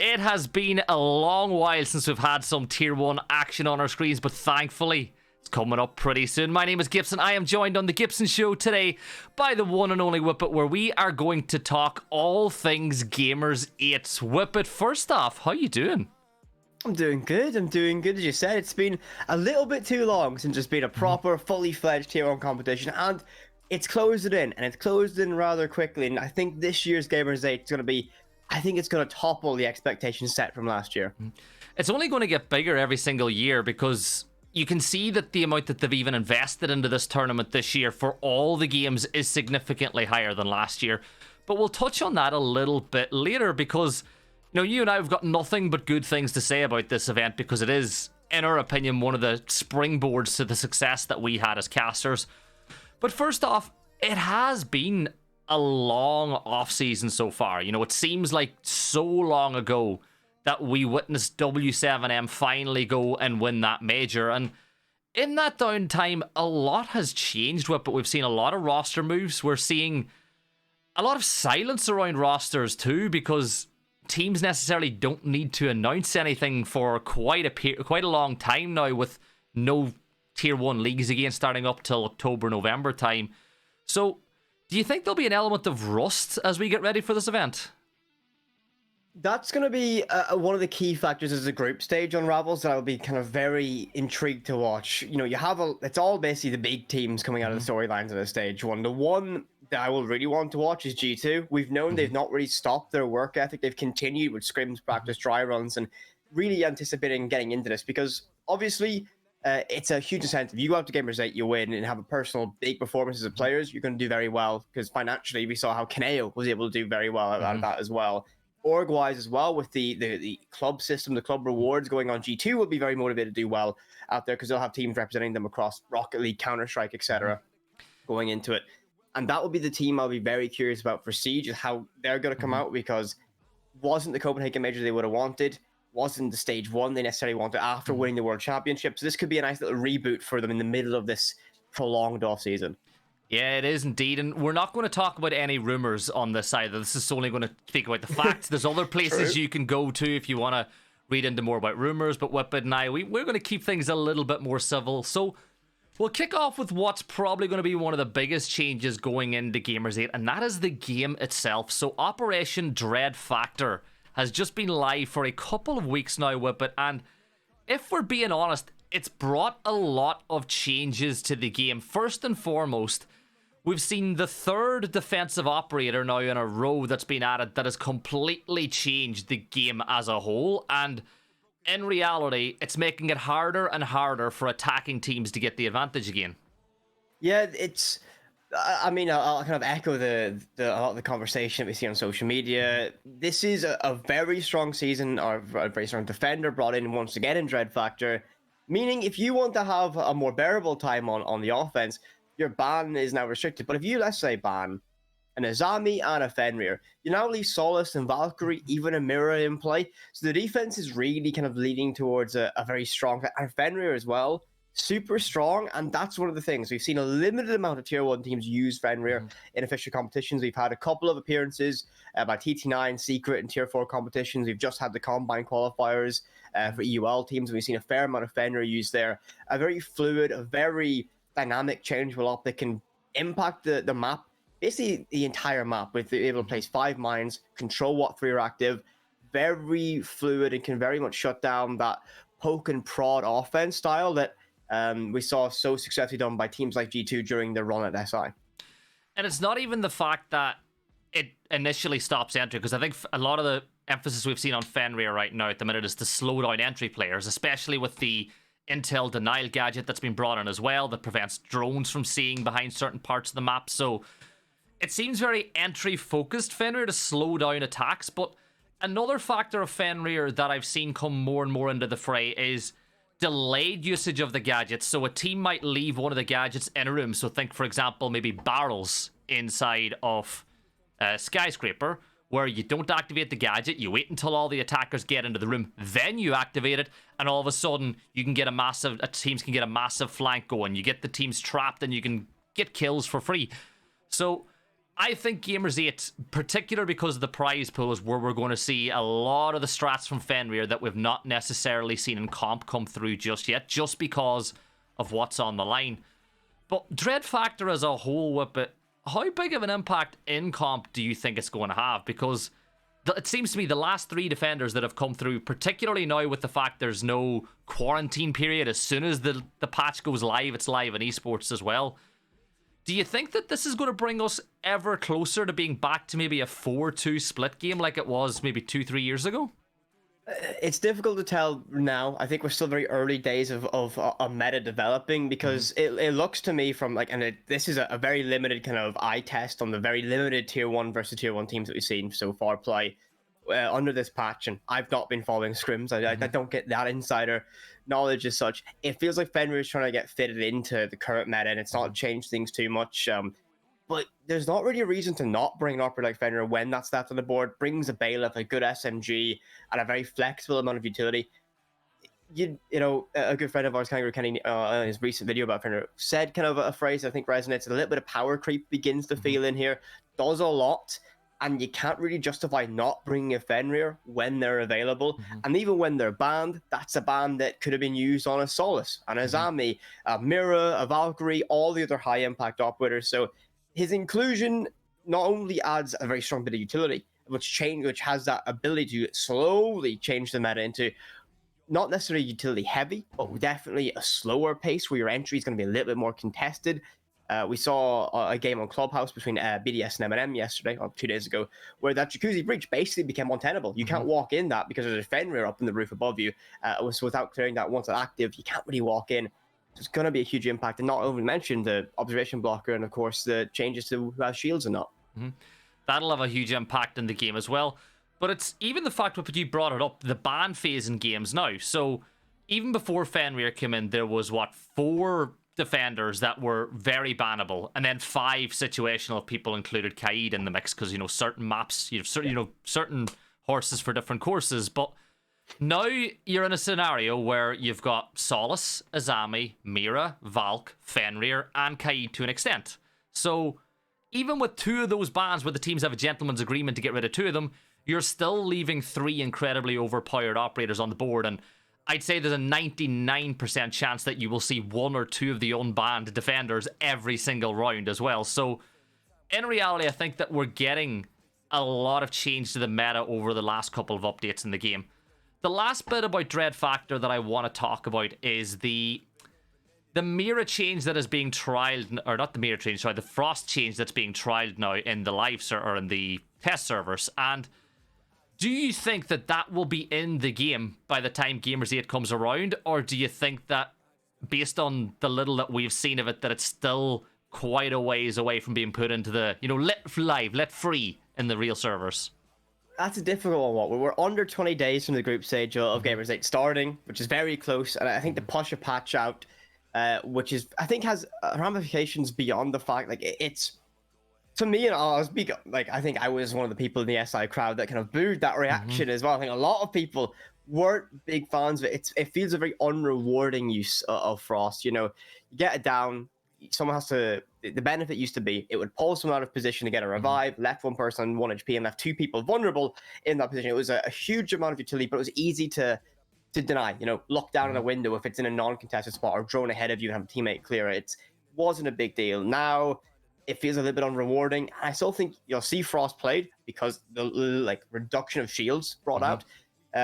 It has been a long while since we've had some Tier 1 action on our screens, but thankfully, it's coming up pretty soon. My name is Gibson. I am joined on The Gibson Show today by the one and only WhiPPet, where we are going to talk all things Gamers8. WhiPPet, first off, how you doing? I'm doing good, as you said. It's been a little bit too long since it's been a proper, fully fledged Tier 1 competition, and it's closed in, and it's closed in rather quickly, and I think this year's Gamers8 is going to be, I think it's going to topple the expectations set from last year. It's only going to get bigger every single year because you can see that the amount that they've even invested into this tournament this year for all the games is significantly higher than last year. But we'll touch on that a little bit later because, you know, you and I have got nothing but good things to say about this event because it is, in our opinion, one of the springboards to the success that we had as casters. But first off, it has been a long off-season so far. You know, it seems like so long ago that we witnessed W7M finally go and win that major. And in that downtime, a lot has changed with it. We've seen a lot of roster moves. We're seeing a lot of silence around rosters too, because teams necessarily don't need to announce anything for quite a long time now, with no Tier 1 leagues again starting up till October, November time. So, do you think there'll be an element of rust as we get ready for this event? That's going to be one of the key factors as the group stage unravels that I'll be kind of very intrigued to watch. You know, it's all basically the big teams coming out of the storylines of the stage one. The one that I will really want to watch is G2. We've known they've not really stopped their work ethic. They've continued with scrims, practice, dry runs, and really anticipating getting into this because obviously it's a huge incentive. You go out to Gamers8, you win, and have a personal big performance as a players, you're going to do very well because financially we saw how Kaneo was able to do very well out of that as well. Org-wise as well, with the club system, the club rewards going on, G2 will be very motivated to do well out there because they'll have teams representing them across Rocket League, Counter-Strike, etc. going into it. And that will be the team I'll be very curious about for Siege, is how they're going to come out, because wasn't the Copenhagen major they would have wanted, wasn't the stage one they necessarily wanted after winning the World Championship. So this could be a nice little reboot for them in the middle of this prolonged off-season. Yeah, it is indeed, and we're not going to talk about any rumors on this either. This is only going to speak about the facts. There's other places you can go to if you want to read into more about rumors, but WhiPPet and I, we're going to keep things a little bit more civil. So we'll kick off with what's probably going to be one of the biggest changes going into Gamers8, and that is the game itself. So Operation Dread Factor has just been live for a couple of weeks now, WhiPPet, and if we're being honest, it's brought a lot of changes to the game. First and foremost, we've seen the third defensive operator now in a row that's been added that has completely changed the game as a whole, and in reality, it's making it harder and harder for attacking teams to get the advantage again. Yeah, it's... I mean, I'll kind of echo a lot of the conversation that we see on social media. This is a very strong season, or a very strong defender brought in once again in Dread Factor, meaning if you want to have a more bearable time on the offense, your ban is now restricted. But if you, let's say, ban an Azami and a Fenrir, you now leave Solace and Valkyrie, even a Mirror in play. So the defense is really kind of leading towards a very strong, and Fenrir as well, super strong. And that's one of the things. We've seen a limited amount of Tier 1 teams use Fenrir in official competitions. We've had a couple of appearances by TT9, Secret, and Tier 4 competitions. We've just had the Combine qualifiers for EUL teams, and we've seen a fair amount of Fenrir used there. A very fluid, a very dynamic, changeable op that can impact the map, basically the entire map, with able to place 5 mines, control what 3 are active, very fluid, and can very much shut down that poke and prod offense style that we saw so successfully done by teams like G2 during their run at SI. And it's not even the fact that it initially stops entry, because I think a lot of the emphasis we've seen on Fenrir right now at the minute is to slow down entry players, especially with the Intel denial gadget that's been brought in as well that prevents drones from seeing behind certain parts of the map. So it seems very entry focused, Fenrir, to slow down attacks. But another factor of Fenrir that I've seen come more and more into the fray is delayed usage of the gadgets. So a team might leave one of the gadgets in a room. So think, for example, maybe barrels inside of Skyscraper, where you don't activate the gadget, you wait until all the attackers get into the room, then you activate it, and all of a sudden you can get teams can get a massive flank going. You get the teams trapped and you can get kills for free. So I think Gamers8, particularly because of the prize pool, is where we're going to see a lot of the strats from Fenrir that we've not necessarily seen in comp come through just yet, just because of what's on the line. But Dread Factor as a whole, WhiPPet, how big of an impact in comp do you think it's going to have? Because it seems to me the last 3 defenders that have come through, particularly now with the fact there's no quarantine period, as soon as the patch goes live, it's live in esports as well. Do you think that this is going to bring us ever closer to being back to maybe a 4-2 split game like it was maybe 2-3 years ago? It's difficult to tell now. I think we're still very early days of a meta developing, because it looks to me from like, and this is a very limited kind of eye test on the very limited tier 1 versus tier 1 teams that we've seen so far play under this patch, and I've not been following scrims. I don't get that insider knowledge as such. It feels like Fenrir is trying to get fitted into the current meta, and it's not changed things too much. But there's not really a reason to not bring an operator like Fenrir when that's left on the board. Brings a bailiff, a good SMG, and a very flexible amount of utility. You know, a good friend of ours, Kangaroo Kenny, in his recent video about Fenrir, said kind of a phrase I think resonates. A little bit of power creep begins to feel in here. Does a lot, and you can't really justify not bringing a Fenrir when they're available. And even when they're banned, that's a ban that could have been used on a Solus, an Azami, a Mira, a Valkyrie, all the other high-impact operators. So his inclusion not only adds a very strong bit of utility, which has that ability to slowly change the meta into not necessarily utility heavy, but definitely a slower pace where your entry is going to be a little bit more contested. We saw a game on Clubhouse between BDS and M yesterday, or 2 days ago, where that Jacuzzi breach basically became untenable. You can't walk in that because there's a Fenrir up in the roof above you. So without clearing that once it's active, you can't really walk in. So it's going to be a huge impact. And not only mention the observation blocker and, of course, the changes to who has shields or not. That'll have a huge impact in the game as well. But it's even the fact that you brought it up, the ban phase in games now. So even before Fenrir came in, there was, 4 defenders that were very bannable, and then 5 situational people included Kaid in the mix, because, you know, certain maps, you have certain, certain horses for different courses. But now you're in a scenario where you've got Solus, Azami, Mira, Valk, Fenrir, and Kaid to an extent. So even with 2 of those bans where the teams have a gentleman's agreement to get rid of 2 of them, you're still leaving 3 incredibly overpowered operators on the board, and I'd say there's a 99% chance that you will see 1 or 2 of the unbanned defenders every single round as well. So in reality, I think that we're getting a lot of change to the meta over the last couple of updates in the game. The last bit about Dread Factor that I want to talk about is the Mira change that is being trialed, or not the Mira change, sorry, the Frost change that's being trialed now in the live server, or in the test servers. And do you think that that will be in the game by the time Gamers8 comes around, or do you think that, based on the little that we've seen of it, that it's still quite a ways away from being put into the, you know, let free in the real servers? That's a difficult one. We're under 20 days from the group stage of Gamers8 starting, which is very close, and I think to push a patch out, which is, I think, has ramifications beyond the fact, like, it's, to me, and I'll speak, like, I think I was one of the people in the SI crowd that kind of booed that reaction as well. I think a lot of people weren't big fans of it. It feels a very unrewarding use of Frost. You know, you get it down, someone has to, the benefit used to be, it would pull someone out of position to get a revive, left 1 person on 1 HP, and left 2 people vulnerable in that position. It was a huge amount of utility, but it was easy to deny. You know, look down in a window if it's in a non-contested spot, or drone ahead of you and have a teammate clear it. It wasn't a big deal. Now it feels a little bit unrewarding. I still think you'll see Frost played because the like reduction of shields brought out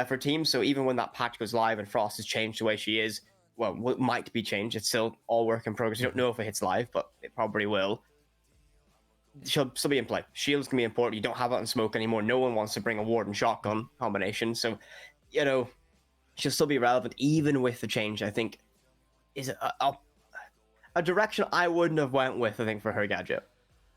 for teams. So even when that patch goes live and Frost has changed the way she is, well, what might be changed, it's still all work in progress. You don't know if it hits live, but it probably will. She'll still be in play. Shields can be important. You don't have it on smoke anymore. No one wants to bring a ward and shotgun combination. So, you know, she'll still be relevant even with the change. I think is a direction I wouldn't have went with, I think, for her gadget.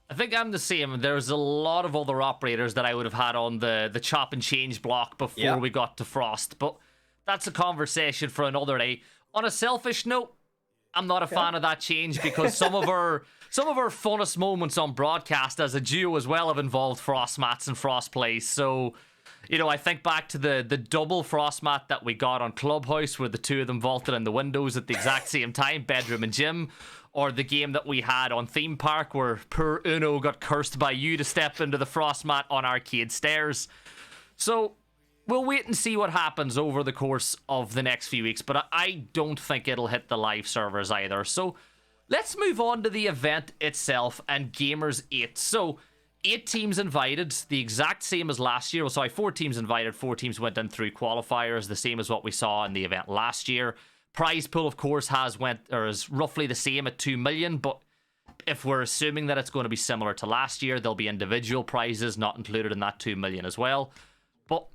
I think I'm the same. There's a lot of other operators that I would have had on the chop and change block before we got to Frost, but that's a conversation for another day. On a selfish note, I'm not a fan of that change, because some of our funnest moments on broadcast as a duo as well have involved Frost mats and Frost plays. So, you know, I think back to the double Frost mat that we got on Clubhouse, where the 2 of them vaulted in the windows at the exact same time, bedroom and gym. or the game that we had on Theme Park where poor Uno got cursed by you to step into the frost mat on arcade stairs. So we'll wait and see what happens over the course of the next few weeks, but I don't think it'll hit the live servers either. So let's move on to the event itself and Gamers8. So 8 teams invited, the exact same as last year. Well, sorry, 4 teams invited, 4 teams went in through qualifiers, the same as what we saw in the event last year. Prize pool, of course, is roughly the same at 2 million, but if we're assuming that it's going to be similar to last year, there'll be individual prizes not included in that 2 million as well. But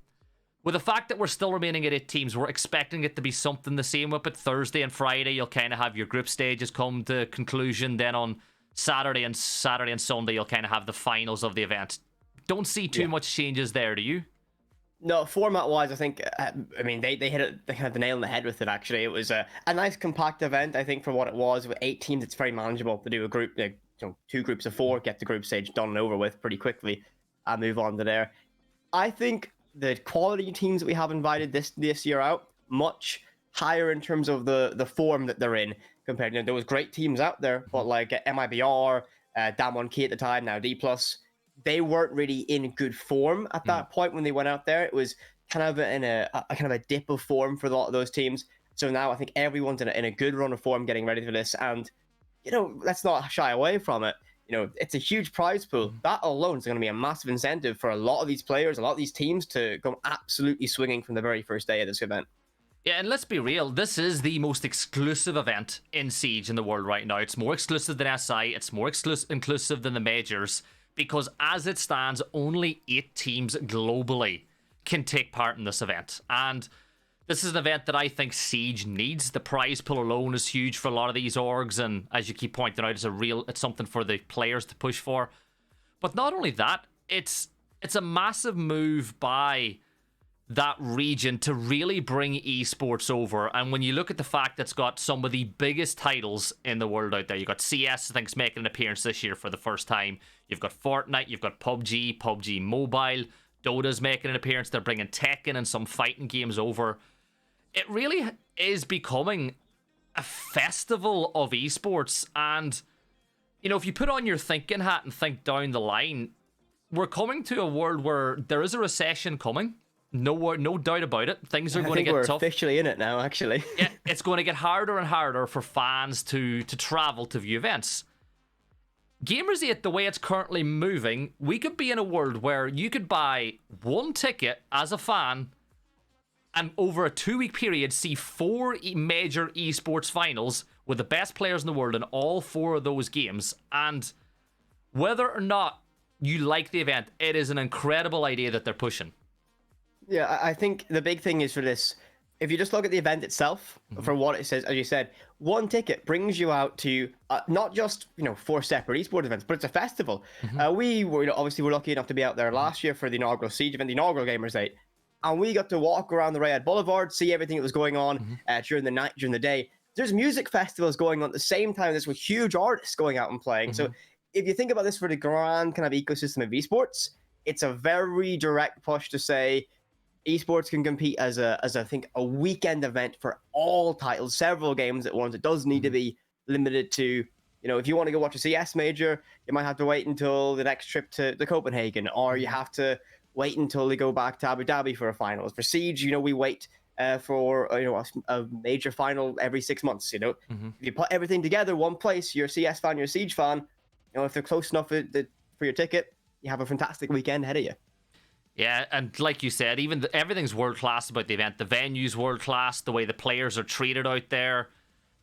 with the fact that we're still remaining at 8 teams, we're expecting it to be something the same. Up at Thursday and Friday, you'll kind of have your group stages come to conclusion. Then on Saturday and Sunday, you'll kind of have the finals of the event. Don't see too much changes there, do you? No, format-wise, I think, I mean, they hit it, they had the nail on the head with it, actually. It was a nice compact event, I think, for what it was. With 8 teams, it's very manageable to do a group, 2 groups of 4, get the group stage done and over with pretty quickly, and move on to there. I think the quality teams that we have invited this year out, much higher in terms of the form that they're in, compared to, there was great teams out there, but like MIBR, Damwon-Key at the time, now D+, they weren't really in good form at that point when they went out there. It was kind of in a kind of a dip of form for a lot of those teams. So now I think everyone's in a good run of form getting ready for this. And, let's not shy away from it. It's a huge prize pool. That alone is going to be a massive incentive for a lot of these players, a lot of these teams to go absolutely swinging from the very first day of this event. Yeah, and let's be real, this is the most exclusive event in Siege in the world right now. It's more exclusive than SI, it's more inclusive than the majors, because as it stands, only 8 teams globally can take part in this event. And this is an event that I think Siege needs. The prize pool alone is huge for a lot of these orgs, and as you keep pointing out, it's something for the players to push for. But not only that, it's a massive move by that region to really bring esports over. And when you look at the fact that it's got some of the biggest titles in the world out there, you've got CS, I think, is making an appearance this year for the first time. You've got Fortnite, you've got PUBG Mobile, Dota's making an appearance. They're bringing Tekken and some fighting games over. It really is becoming a festival of esports. And, if you put on your thinking hat and think down the line, we're coming to a world where there is a recession coming. No doubt about it. Things are going to get tough. We're officially in it now, actually. Yeah, it's going to get harder and harder for fans to travel to view events. Gamers8, the way it's currently moving, we could be in a world where you could buy 1 ticket as a fan and over a 2-week period see 4 major esports finals with the best players in the world in all 4 of those games. And whether or not you like the event, it is an incredible idea that they're pushing. Yeah, I think the big thing is for this, if you just look at the event itself, for what it says, as you said, 1 ticket brings you out to not just 4 separate esports events, but it's a festival. We were obviously lucky enough to be out there last year for the inaugural Siege event, the inaugural Gamers8, and we got to walk around the Riyadh Boulevard, see everything that was going on during the night, during the day. There's music festivals going on at the same time. There's with huge artists going out and playing. So if you think about this for the grand kind of ecosystem of esports, it's a very direct push to say esports can compete as I think a weekend event for all titles, several games at once. It does need to be limited to, if you want to go watch a CS major, you might have to wait until the next trip to Copenhagen, or you have to wait until they go back to Abu Dhabi for a finals. For Siege, we wait for a major final every 6 months. If you put everything together one place, you're a CS fan, you're a Siege fan. If they're close enough for your ticket, you have a fantastic weekend ahead of you. Yeah, and like you said, even everything's world-class about the event. The venue's world-class, the way the players are treated out there.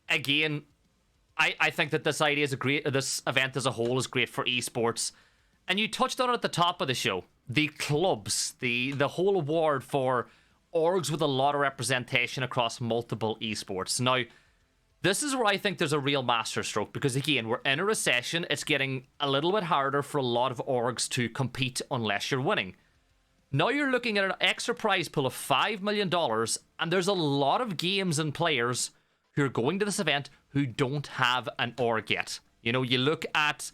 Again, I think that this idea is this event as a whole is great for esports. And you touched on it at the top of the show. The clubs, the whole award for orgs with a lot of representation across multiple esports. Now, this is where I think there's a real masterstroke, because again, we're in a recession. It's getting a little bit harder for a lot of orgs to compete unless you're winning. Now you're looking at an extra prize pool of $5 million, and there's a lot of games and players who are going to this event who don't have an org yet. You look at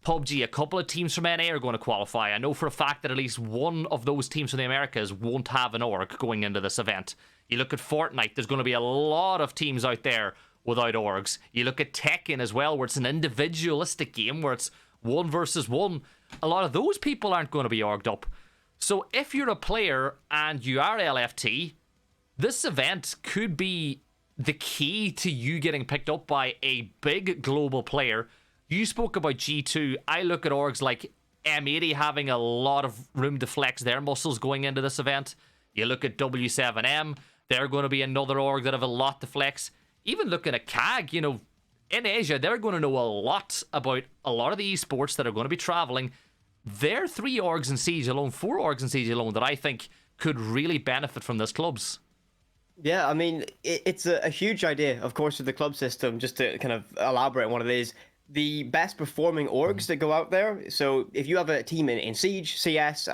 PUBG, a couple of teams from NA are going to qualify. I know for a fact that at least one of those teams from the Americas won't have an org going into this event. You look at Fortnite, there's going to be a lot of teams out there without orgs. You look at Tekken as well, where it's an individualistic game, where it's 1 versus 1. A lot of those people aren't going to be orged up. So if you're a player and you are LFT, this event could be the key to you getting picked up by a big global player. You spoke about G2. I look at orgs like M80 having a lot of room to flex their muscles going into this event. You look at W7M, they're going to be another org that have a lot to flex. Even looking at CAG, you know, in Asia, they're going to know a lot about a lot of the esports that are going to be traveling. There are 3 orgs in Siege alone, 4 orgs in Siege alone that I think could really benefit from this clubs. Yeah, I mean, it's a huge idea, of course, with the club system, just to kind of elaborate on what it is. The best performing orgs that go out there, so if you have a team in Siege, CS,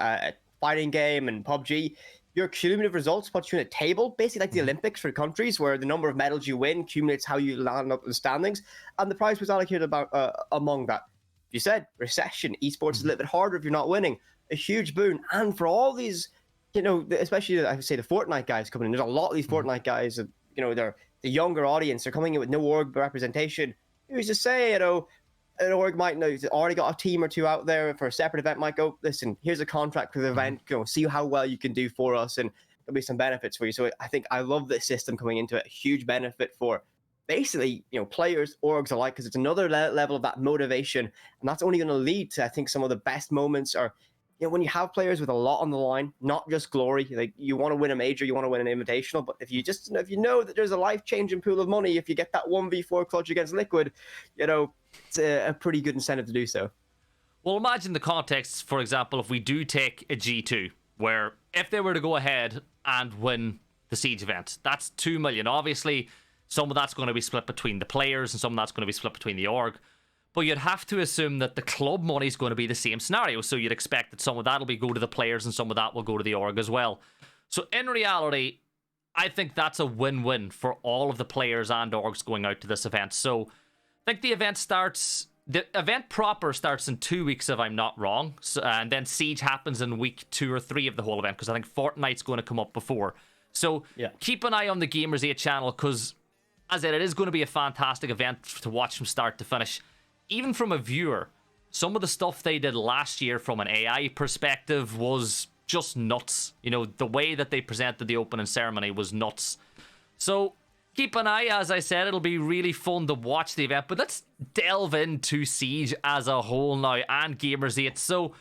fighting game, and PUBG, your cumulative results put you in a table, basically like the Olympics for countries, where the number of medals you win accumulates how you land up in the standings, and the prize was allocated about among that. You said recession, esports is a little bit harder if you're not winning. A huge boon, and for all these, you know, especially I would say the Fortnite guys coming in. There's a lot of these Fortnite guys, you know, they're the younger audience. They're coming in with no org representation. Who's to say, you know, an org might know already got a team or two out there for a separate event. Might go, listen, here's a contract for the event. Go see how well you can do for us, and there'll be some benefits for you. So I think I love this system coming into it. A huge benefit for basically, you know, players, orgs alike, because it's another level of that motivation, and that's only going to lead to, I think, some of the best moments are, you know, when you have players with a lot on the line, not just glory. Like, you want to win a major, you want to win an invitational, but if you know that there's a life-changing pool of money, if you get that 1v4 clutch against Liquid, you know, it's a pretty good incentive to do so. Well, imagine the context, for example, if we do take a G2, where if they were to go ahead and win the Siege event, that's 2 million. Obviously, some of that's going to be split between the players and some of that's going to be split between the org. But you'd have to assume that the club money is going to be the same scenario. So you'd expect that some of that will go to the players and some of that will go to the org as well. So in reality, I think that's a win-win for all of the players and orgs going out to this event. So I think the event proper starts in 2 weeks, if I'm not wrong. So, and then Siege happens in week 2 or 3 of the whole event, because I think Fortnite's going to come up before. So yeah, keep an eye on the Gamers8 channel, because as I said, it is going to be a fantastic event to watch from start to finish. Even from a viewer, some of the stuff they did last year from an AI perspective was just nuts. You know, the way that they presented the opening ceremony was nuts. So keep an eye, as I said, it'll be really fun to watch the event. But let's delve into Siege as a whole now, and Gamers8. So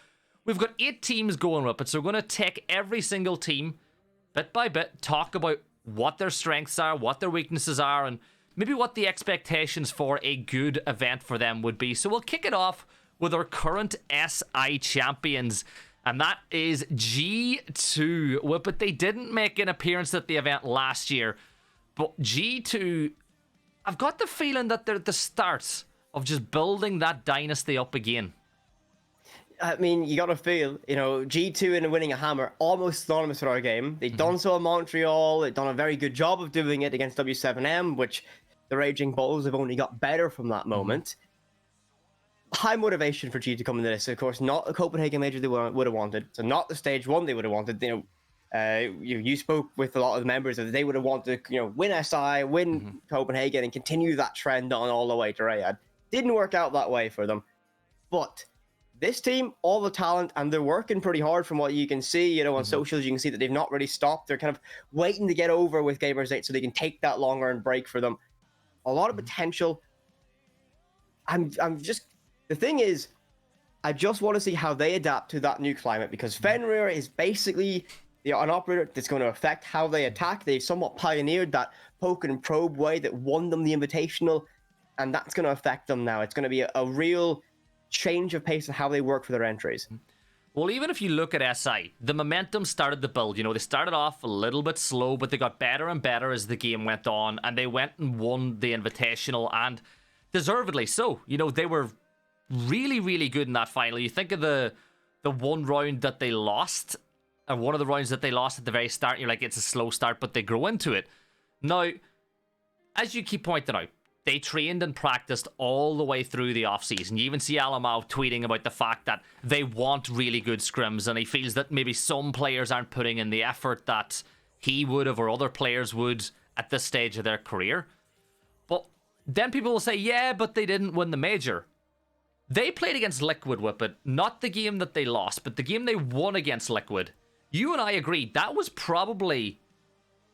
we've got 8 teams going with it. So we're going to take every single team, bit by bit, talk about what their strengths are, what their weaknesses are, and maybe what the expectations for a good event for them would be. So we'll kick it off with our current SI champions, and that is G2. But they didn't make an appearance at the event last year. But G2, I've got the feeling that they're at the start of just building that dynasty up again. I mean, you got to feel, you know, G2 in winning a hammer, almost synonymous with our game. They've done so in Montreal. They've done a very good job of doing it against W7M, which the Raging Bulls have only got better from that moment. High motivation for G to come into this. Of course, not the Copenhagen major they would have wanted. So not the stage 1 they would have wanted. You know, you spoke with a lot of the members that they would have wanted to, you know, win SI, win Copenhagen, and continue that trend on all the way to Rayad. Didn't work out that way for them. But this team, all the talent, and they're working pretty hard from what you can see, you know, on socials. You can see that they've not really stopped. They're kind of waiting to get over with Gamers8 so they can take that longer and break for them. A lot of potential. The thing is, I just want to see how they adapt to that new climate, because Fenrir is basically an operator that's going to affect how they attack. They've somewhat pioneered that poke and probe way that won them the Invitational, and that's going to affect them now. It's going to be a real change of pace in how they work for their entries. Well, even if you look at SI, the momentum started to build. You know, they started off a little bit slow, but they got better and better as the game went on, and they went and won the Invitational, and deservedly so. You know, they were really, really good in that final. You think of the one round that they lost, or one of the rounds that they lost at the very start, you're like, it's a slow start, but they grow into it. Now, as you keep pointing out, they trained and practiced all the way through the offseason. You even see Alamau tweeting about the fact that they want really good scrims, and he feels that maybe some players aren't putting in the effort that he would have or other players would at this stage of their career. But then people will say, yeah, but they didn't win the major. They played against Liquid, WhiPPet, not the game that they lost, but the game they won against Liquid. You and I agreed that was probably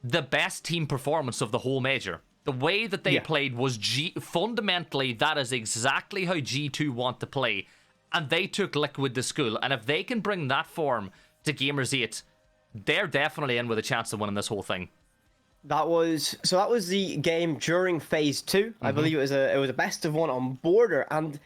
the best team performance of the whole major. The way that they played was fundamentally, that is exactly how G2 want to play. And they took Liquid to school. And if they can bring that form to Gamers8, they're definitely in with a chance of winning this whole thing. That was the game during phase 2. I believe it was a best of 1 on Border, and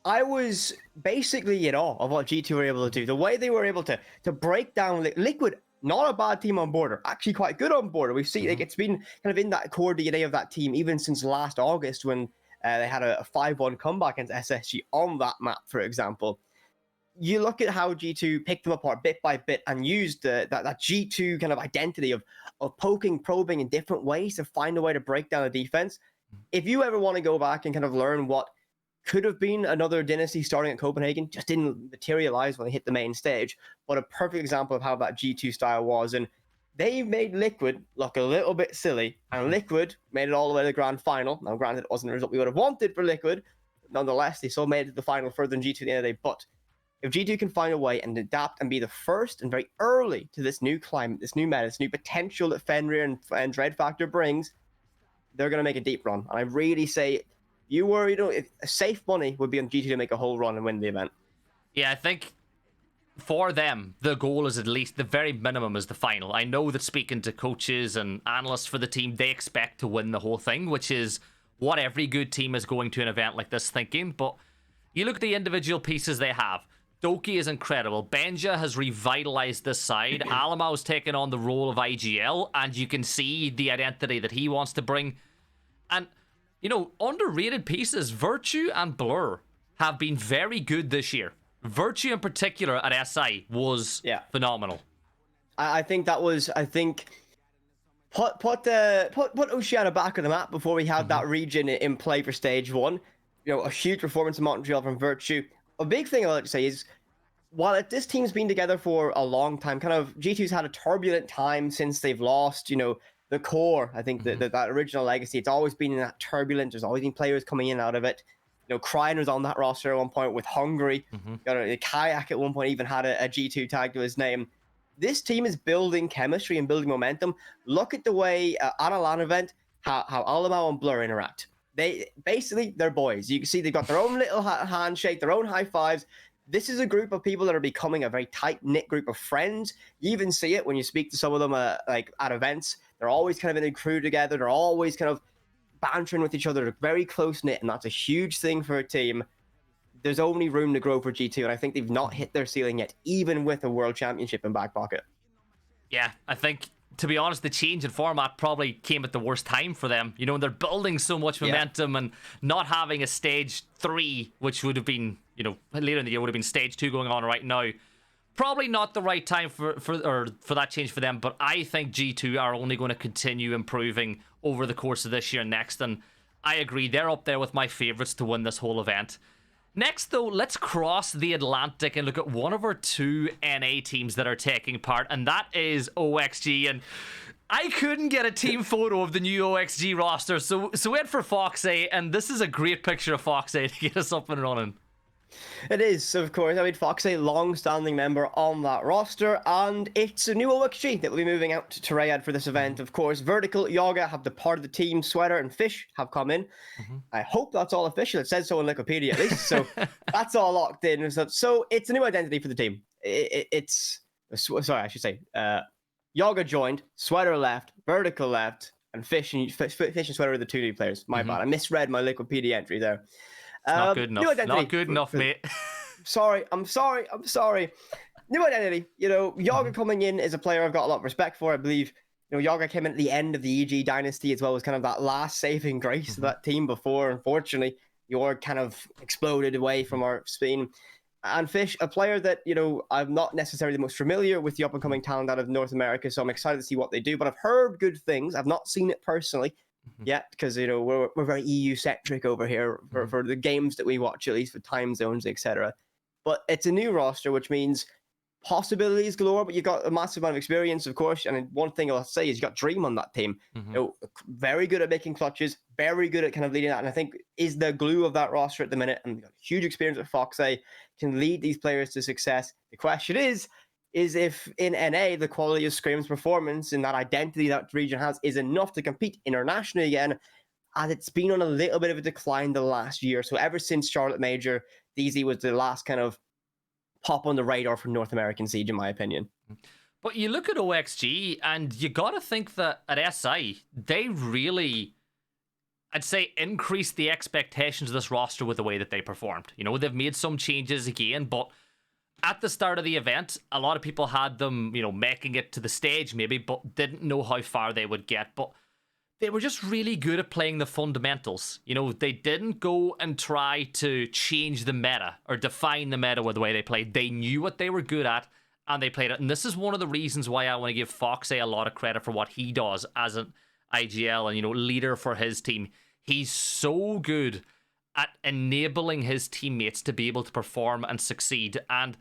I was basically in awe of what G2 were able to do. The way they were able to break down Liquid. Not a bad team on Border, actually quite good on Border. We've seen like, it's been kind of in that core DNA of that team even since last August when they had a 5-1 comeback against SSG on that map, for example. You look at how G2 picked them apart bit by bit and used that G2 kind of identity of poking, probing in different ways to find a way to break down the defense. If you ever want to go back and kind of learn what could have been another dynasty starting at Copenhagen, just didn't materialize when they hit the main stage. But a perfect example of how that G2 style was. And they made Liquid look a little bit silly, and Liquid made it all the way to the grand final. Now, granted, it wasn't the result we would have wanted for Liquid. Nonetheless, they still made it to the final further than G2 at the end of the day. But if G2 can find a way and adapt and be the first and very early to this new climate, this new meta, this new potential that Fenrir and Dread Factor brings, they're going to make a deep run. And I really say, if safe money would be on G2 to make a whole run and win the event. Yeah, I think for them, the goal is at least the very minimum is the final. I know that speaking to coaches and analysts for the team, they expect to win the whole thing, which is what every good team is going to an event like this thinking. But you look at the individual pieces they have. Doki is incredible. Benja has revitalized this side. Alama's taken on the role of IGL, and you can see the identity that he wants to bring. And underrated pieces, Virtue and Blur have been very good this year. Virtue in particular at SI was phenomenal. I think that was, put Oceania back on the map before we had that region in play for stage 1. A huge performance in Montreal from Virtue. A big thing I like to say is, while this team's been together for a long time, kind of G2's had a turbulent time since they've lost, the core. I think that original legacy, it's always been in that turbulence. There's always been players coming in and out of it. Cryin was on that roster at one point with Hungary. The Kayak at one point even had a G2 tag to his name. This team is building chemistry and building momentum. Look at the way at a LAN event, how Alamau and Blur interact. They're boys. You can see they've got their own little handshake, their own high fives. This is a group of people that are becoming a very tight-knit group of friends. You even see it when you speak to some of them like at events. They're always kind of in a crew together. They're always kind of bantering with each other. They're very close-knit, and that's a huge thing for a team. There's only room to grow for G2, and I think they've not hit their ceiling yet, even with a World Championship in back pocket. Yeah, I think, to be honest, the change in format probably came at the worst time for them. They're building so much momentum, and not having a stage 3, which would have been, later in the year would have been stage 2 going on right now. Probably not the right time for that change for them, but I think G2 are only going to continue improving over the course of this year and next, and I agree, they're up there with my favorites to win this whole event. Next, though, let's cross the Atlantic and look at one of our 2 NA teams that are taking part, and that is OXG. And I couldn't get a team photo of the new OXG roster, so went for Foxy, and this is a great picture of Foxy to get us up and running. It is, of course. Foxy, long-standing member on that roster, and it's a new OXG that will be moving out to Riyadh for this event. Of course, Vertical, Yoga have departed the team, Sweater and Fish have come in. I hope that's all official. It says so on Wikipedia at least, so that's all locked in. So it's a new identity for the team. Yoga joined, Sweater left, Vertical left, and Fish and Sweater are the 2 new players. My bad. I misread my Wikipedia entry there. Not good enough. Not good enough, mate. I'm sorry. New identity. Yoga coming in is a player I've got a lot of respect for. I believe, Yoga came in at the end of the EG dynasty as well as kind of that last saving grace of that team before, unfortunately, Yorg kind of exploded away from our scene. And Fish, a player that, I'm not necessarily the most familiar with the up-and-coming talent out of North America, so I'm excited to see what they do. But I've heard good things. I've not seen it personally. Yeah, because we're very EU centric over here for the games that we watch, at least for time zones, etc. But it's a new roster, which means possibilities galore, but you've got a massive amount of experience, of course. And one thing I'll say is you got Dream on that team. Very good at making clutches, very good at kind of leading that, and I think is the glue of that roster at the minute. And got huge experience with Foxay, can lead these players to success. The question is if in NA the quality of Scream's performance and that identity that the region has is enough to compete internationally again, as it's been on a little bit of a decline the last year. So ever since Charlotte Major, DZ was the last kind of pop on the radar for North American Siege, in my opinion. But you look at OXG, and you got to think that at SI, they really, I'd say, increased the expectations of this roster with the way that they performed. You know, they've made some changes again, but at the start of the event, a lot of people had them, you know, making it to the stage maybe, but didn't know how far they would get. But they were just really good at playing the fundamentals. You know, they didn't go and try to change the meta or define the meta with the way they played. They knew what they were good at, and they played it. And this is one of the reasons why I want to give Foxay a lot of credit for what he does as an IGL and, you know, leader for his team. He's so good at enabling his teammates to be able to perform and succeed. And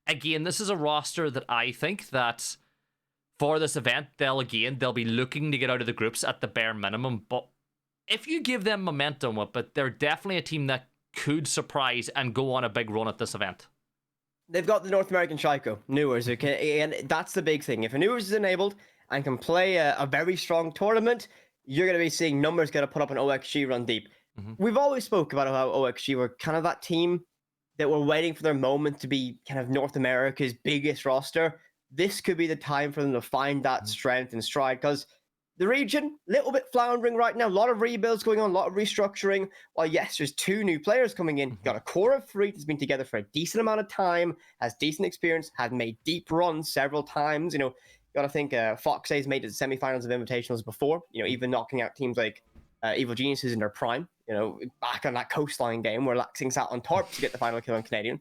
again, this is a roster that I think that for this event, they'll be looking to get out of the groups at the bare minimum. But if you give them momentum with it, they're definitely a team that could surprise and go on a big run at this event. They've got the North American Shaiko, Newers, okay? And that's the big thing. If a Newers is enabled and can play a very strong tournament, you're going to be seeing numbers get put up on OXG run deep. We've always spoke about how OXG were kind of that team that were waiting for their moment to be kind of North America's biggest roster. This could be the time for them to find that strength and stride, because the region, a little bit floundering right now. A lot of rebuilds going on, a lot of restructuring. While yes, there's 2 new players coming in. Got a core of 3 that's been together for a decent amount of time, has decent experience, has made deep runs several times. You know, you got to think Foxay's made it to semifinals of invitationals before. You know, even knocking out teams like Evil Geniuses in their prime. You know, back on that coastline game where Laxing sat on top to get the final kill on Canadian.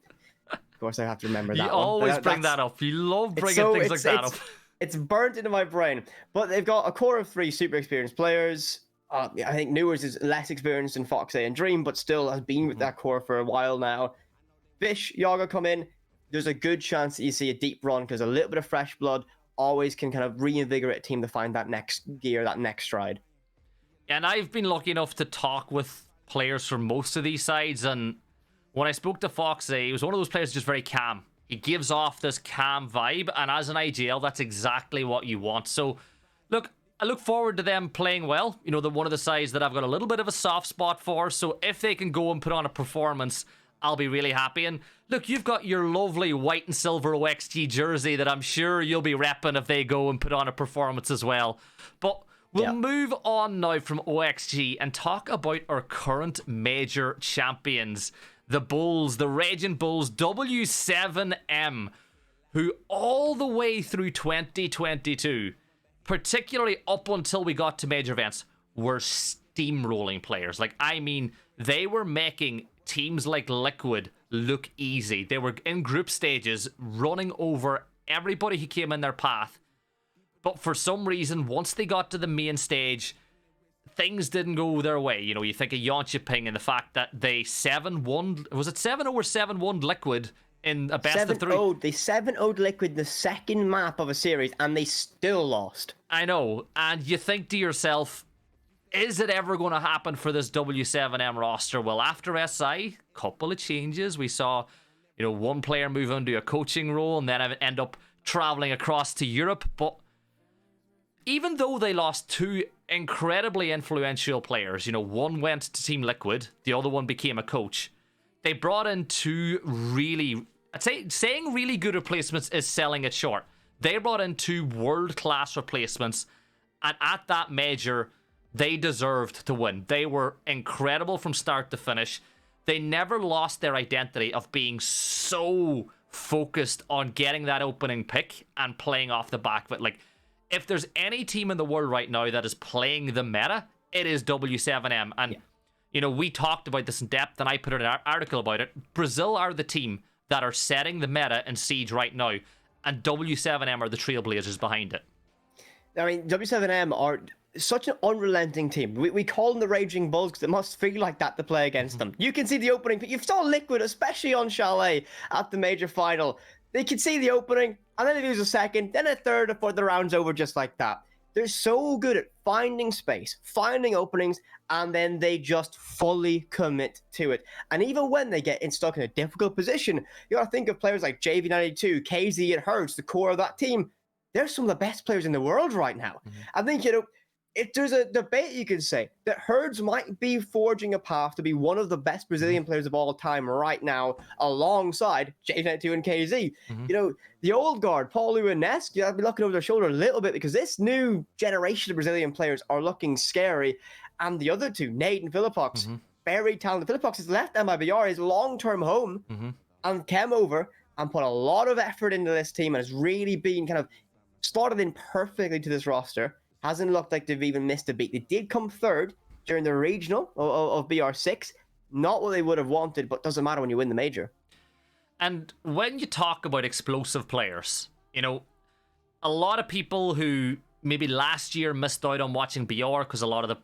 Of course, I have to remember that. You always bring that up. You love bringing things like that up. It's burnt into my brain. But they've got a core of 3 super experienced players. I think Newers is less experienced than Foxay and Dream, but still has been with that core for a while now. Fish, Yaga come in. There's a good chance that you see a deep run, because a little bit of fresh blood always can kind of reinvigorate a team to find that next gear, that next stride. And I've been lucky enough to talk with players from most of these sides, and when I spoke to Foxay, he was one of those players just very calm. He gives off this calm vibe, and as an IGL, that's exactly what you want. So, look, I look forward to them playing well. You know, they're one of the sides that I've got a little bit of a soft spot for, so if they can go and put on a performance, I'll be really happy. And look, you've got your lovely white and silver OXG jersey that I'm sure you'll be repping if they go and put on a performance as well. But we'll move on now from OXG and talk about our current major champions. The Bulls, the Raging Bulls, W7M, who all the way through 2022, particularly up until we got to major events, were steamrolling players. Like, I mean, they were making teams like Liquid look easy. They were in group stages, running over everybody who came in their path. But for some reason, once they got to the main stage, things didn't go their way. You know, you think of Yonchiping and the fact that they 7-1, was it 7-0 or 7-1 Liquid in a best of 3? They 7-0'd Liquid the second map of a series, and they still lost. I know, and you think to yourself, is it ever going to happen for this W7M roster? Well, after SI, couple of changes. We saw, you know, one player move into a coaching role and then end up traveling across to Europe, but even though they lost 2 incredibly influential players, you know, one went to Team Liquid, the other one became a coach, they brought in 2 really, I'd say saying really good replacements is selling it short. They brought in 2 world-class replacements, and at that major, they deserved to win. They were incredible from start to finish. They never lost their identity of being so focused on getting that opening pick and playing off the back of it. Like, if there's any team in the world right now that is playing the meta, it is W7M. And, you know, we talked about this in depth, and I put an article about it. Brazil are the team that are setting the meta in Siege right now, and W7M are the trailblazers behind it. I mean, W7M are such an unrelenting team. We call them the Raging Bulls because it must feel like that to play against them. You can see the opening. You saw Liquid, especially on Chalet, at the major final. they can see the opening, and then they lose a second, then a third, before the round's over just like that. They're so good at finding space, finding openings, and then they just fully commit to it. And even when they get stuck in a difficult position, you gotta think of players like JV92, KZ, and Hurts, the core of that team. They're some of the best players in the world right now. I think, if there's a debate, you could say that Hurts might be forging a path to be one of the best Brazilian players of all time right now, alongside JV92 and KZ. The old guard, Paulo and Ness, I'd be looking over their shoulder a little bit, because this new generation of Brazilian players are looking scary. And the other two, Nate and Philippox, very talented. Philippox has left MIBR, his long-term home, and came over and put a lot of effort into this team, and has really been kind of slotted in perfectly to this roster. Hasn't looked like they've even missed a beat. They did come third during the regional of BR6. Not what they would have wanted, but doesn't matter when you win the major. And when you talk about explosive players, a lot of people who maybe last year missed out on watching BR because a lot of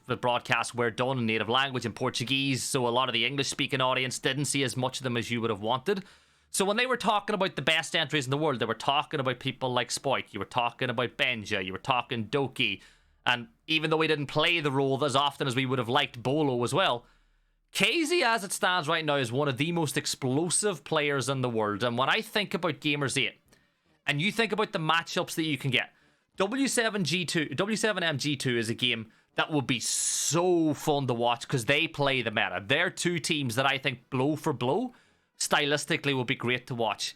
the broadcasts were done in native language in Portuguese, so a lot of the English-speaking audience didn't see as much of them as you would have wanted. So when they were talking about the best entries in the world, they were talking about people like Spoik, you were talking about Benja, you were talking Doki, and even though he didn't play the role as often as we would have liked, Bolo as well, KZ, as it stands right now, is one of the most explosive players in the world. And when I think about Gamers8, and you think about the matchups that you can get, W7M G2 is a game that will be so fun to watch, because they play the meta. They're two teams that I think, blow for blow, stylistically will be great to watch.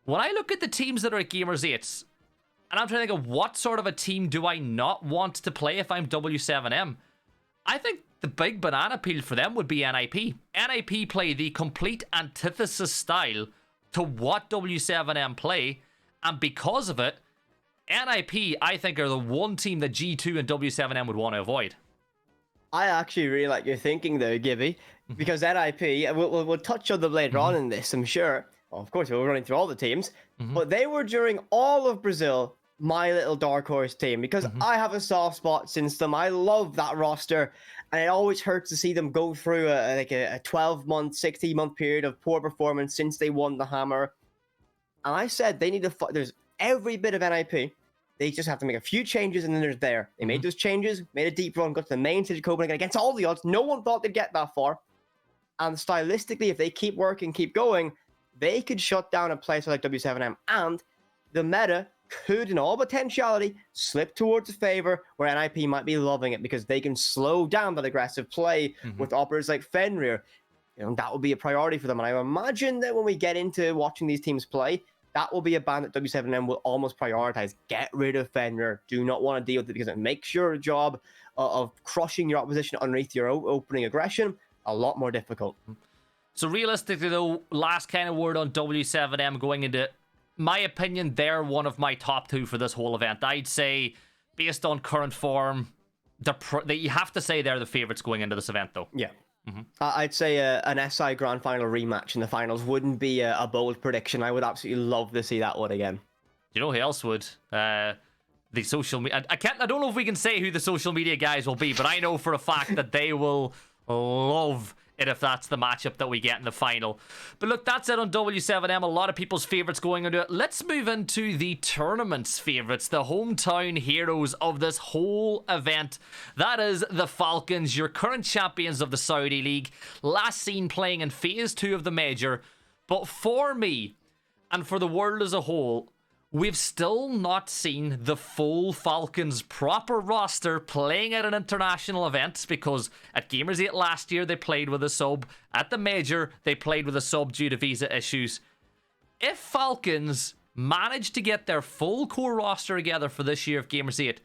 When I look at the teams that are at Gamers8, and I'm trying to think of what sort of a team do I not want to play if I'm W7M, I think the big banana peel for them would be NIP. NIP play the complete antithesis style to what W7M play, and because of it, NIP, I think, are the one team that G2 and W7M would want to avoid. I actually really like your thinking there, Gibby, because NIP, we'll touch on them later on in this, I'm sure. Well, of course, we're running through all the teams, but they were, during all of Brazil, my little dark horse team, because I have a soft spot since them. I love that roster, and it always hurts to see them go through a 12-month, 16-month period of poor performance since they won the Hammer. And I said they need to there's every bit of NIP. They just have to make a few changes, and then they're there. They made those changes, made a deep run, got to the main stage of Copenhagen against all the odds. No one thought they'd get that far. And stylistically, if they keep working, keep going, they could shut down a place like W7M. And the meta could, in all potentiality, slip towards a favor where NIP might be loving it, because they can slow down that aggressive play with operators like Fenrir. That will be a priority for them. And I imagine that when we get into watching these teams play, that will be a ban that W7M will almost prioritize. Get rid of Fenrir. Do not want to deal with it, because it makes your job of crushing your opposition underneath your opening aggression a lot more difficult. So realistically, though, last kind of word on W7M going into, my opinion, they're one of my top two for this whole event. I'd say, based on current form, you have to say they're the favourites going into this event, though. Yeah. I'd say an SI Grand Final rematch in the finals wouldn't be a bold prediction. I would absolutely love to see that one again. You know who else would? The social media. I don't know if we can say who the social media guys will be, but I know for a fact that they will love it if that's the matchup that we get in the final. But look, that's it on W7M. A lot of people's favourites going into it. Let's move into the tournament's favourites, the hometown heroes of this whole event. That is the Falcons, your current champions of the Saudi League, last seen playing in Phase 2 of the Major. But for me, and for the world as a whole, we've still not seen the full Falcons proper roster playing at an international event, because at Gamers8 last year they played with a sub. At the Major they played with a sub due to visa issues. If Falcons manage to get their full core roster together for this year of Gamers8,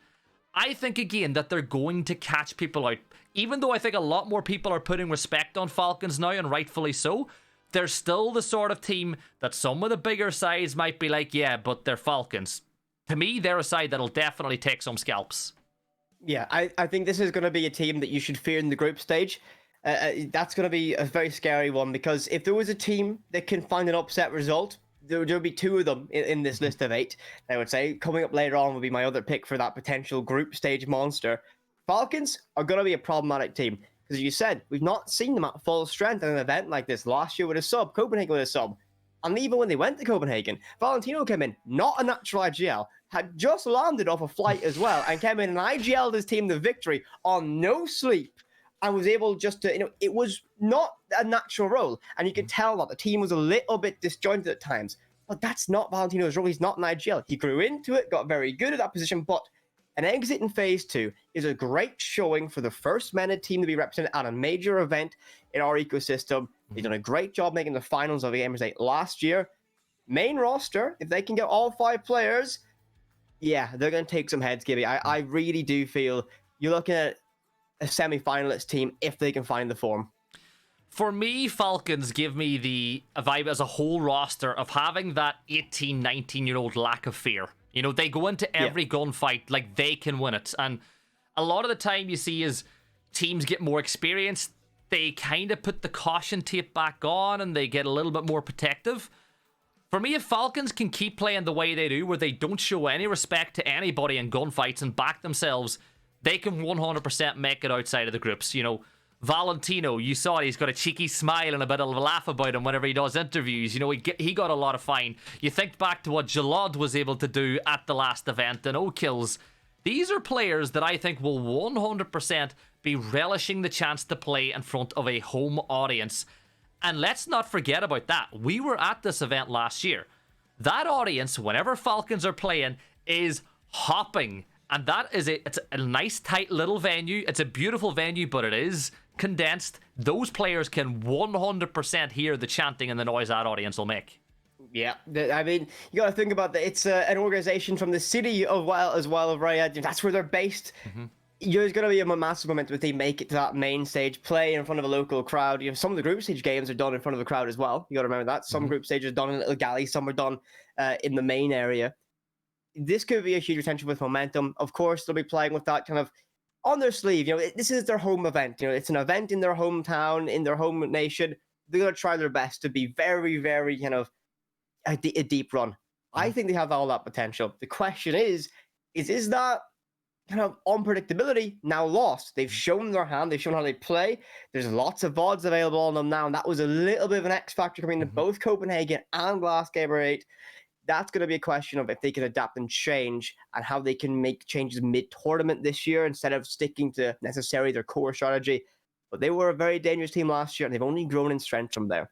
I think again that they're going to catch people out. Even though I think a lot more people are putting respect on Falcons now, and rightfully so, they're still the sort of team that some of the bigger sides might be like, yeah, but they're Falcons. To me, they're a side that'll definitely take some scalps. Yeah, I think this is going to be a team that you should fear in the group stage. That's going to be a very scary one, because if there was a team that can find an upset result, there'll be two of them in this list of 8, I would say. Coming up later on will be my other pick for that potential group stage monster. Falcons are going to be a problematic team. Because you said, we've not seen them at full strength in an event like this. Last year with a sub, Copenhagen with a sub. And even when they went to Copenhagen, Valentino came in, not a natural IGL, had just landed off a flight as well, and came in and IGL'd his team the victory on no sleep, and was able just to, it was not a natural role. And you could tell that the team was a little bit disjointed at times. But that's not Valentino's role. He's not an IGL. He grew into it, got very good at that position, but an exit in Phase 2 is a great showing for the first MENA team to be represented at a major event in our ecosystem. They've done a great job making the finals of the Gamers8 last year. Main roster, if they can get all 5 players, yeah, they're going to take some heads, Gibby. I really do feel you're looking at a semi-finalist team if they can find the form. For me, Falcons give me a vibe as a whole roster of having that 18, 19-year-old lack of fear. They go into every gunfight like they can win it. And a lot of the time you see is teams get more experienced, they kind of put the caution tape back on and they get a little bit more protective. For me, if Falcons can keep playing the way they do, where they don't show any respect to anybody in gunfights and back themselves, they can 100% make it outside of the groups. Valentino, you saw it, he's got a cheeky smile and a bit of a laugh about him whenever he does interviews. He got a lot of fine. You think back to what Jalad was able to do at the last event in O-Kills. These are players that I think will 100% be relishing the chance to play in front of a home audience. And let's not forget about that. We were at this event last year. That audience, whenever Falcons are playing, is hopping. And that is it's a nice, tight little venue. It's a beautiful venue, but it is condensed. Those players can 100% hear the chanting and the noise that audience will make. Yeah, I mean, you got to think about that. It's an organization from the city of Riyadh. That's where they're based. There's going to be a massive momentum if they make it to that main stage, play in front of a local crowd. Some of the group stage games are done in front of the crowd as well. You got to remember that. Some group stages are done in a little galley, some are done in the main area. This could be a huge retention with momentum. Of course, they'll be playing with that kind of on their sleeve. This is their home event. It's an event in their hometown, in their home nation. They're going to try their best to be very, very kind of a deep run. I think they have all that potential. The question is that kind of unpredictability now lost? They've shown their hand. They've shown how they play. There's lots of VODs available on them now, and that was a little bit of an X factor coming into both Copenhagen and last Gamers8. That's going to be a question of if they can adapt and change and how they can make changes mid-tournament this year instead of sticking to necessarily their core strategy. But they were a very dangerous team last year, and they've only grown in strength from there.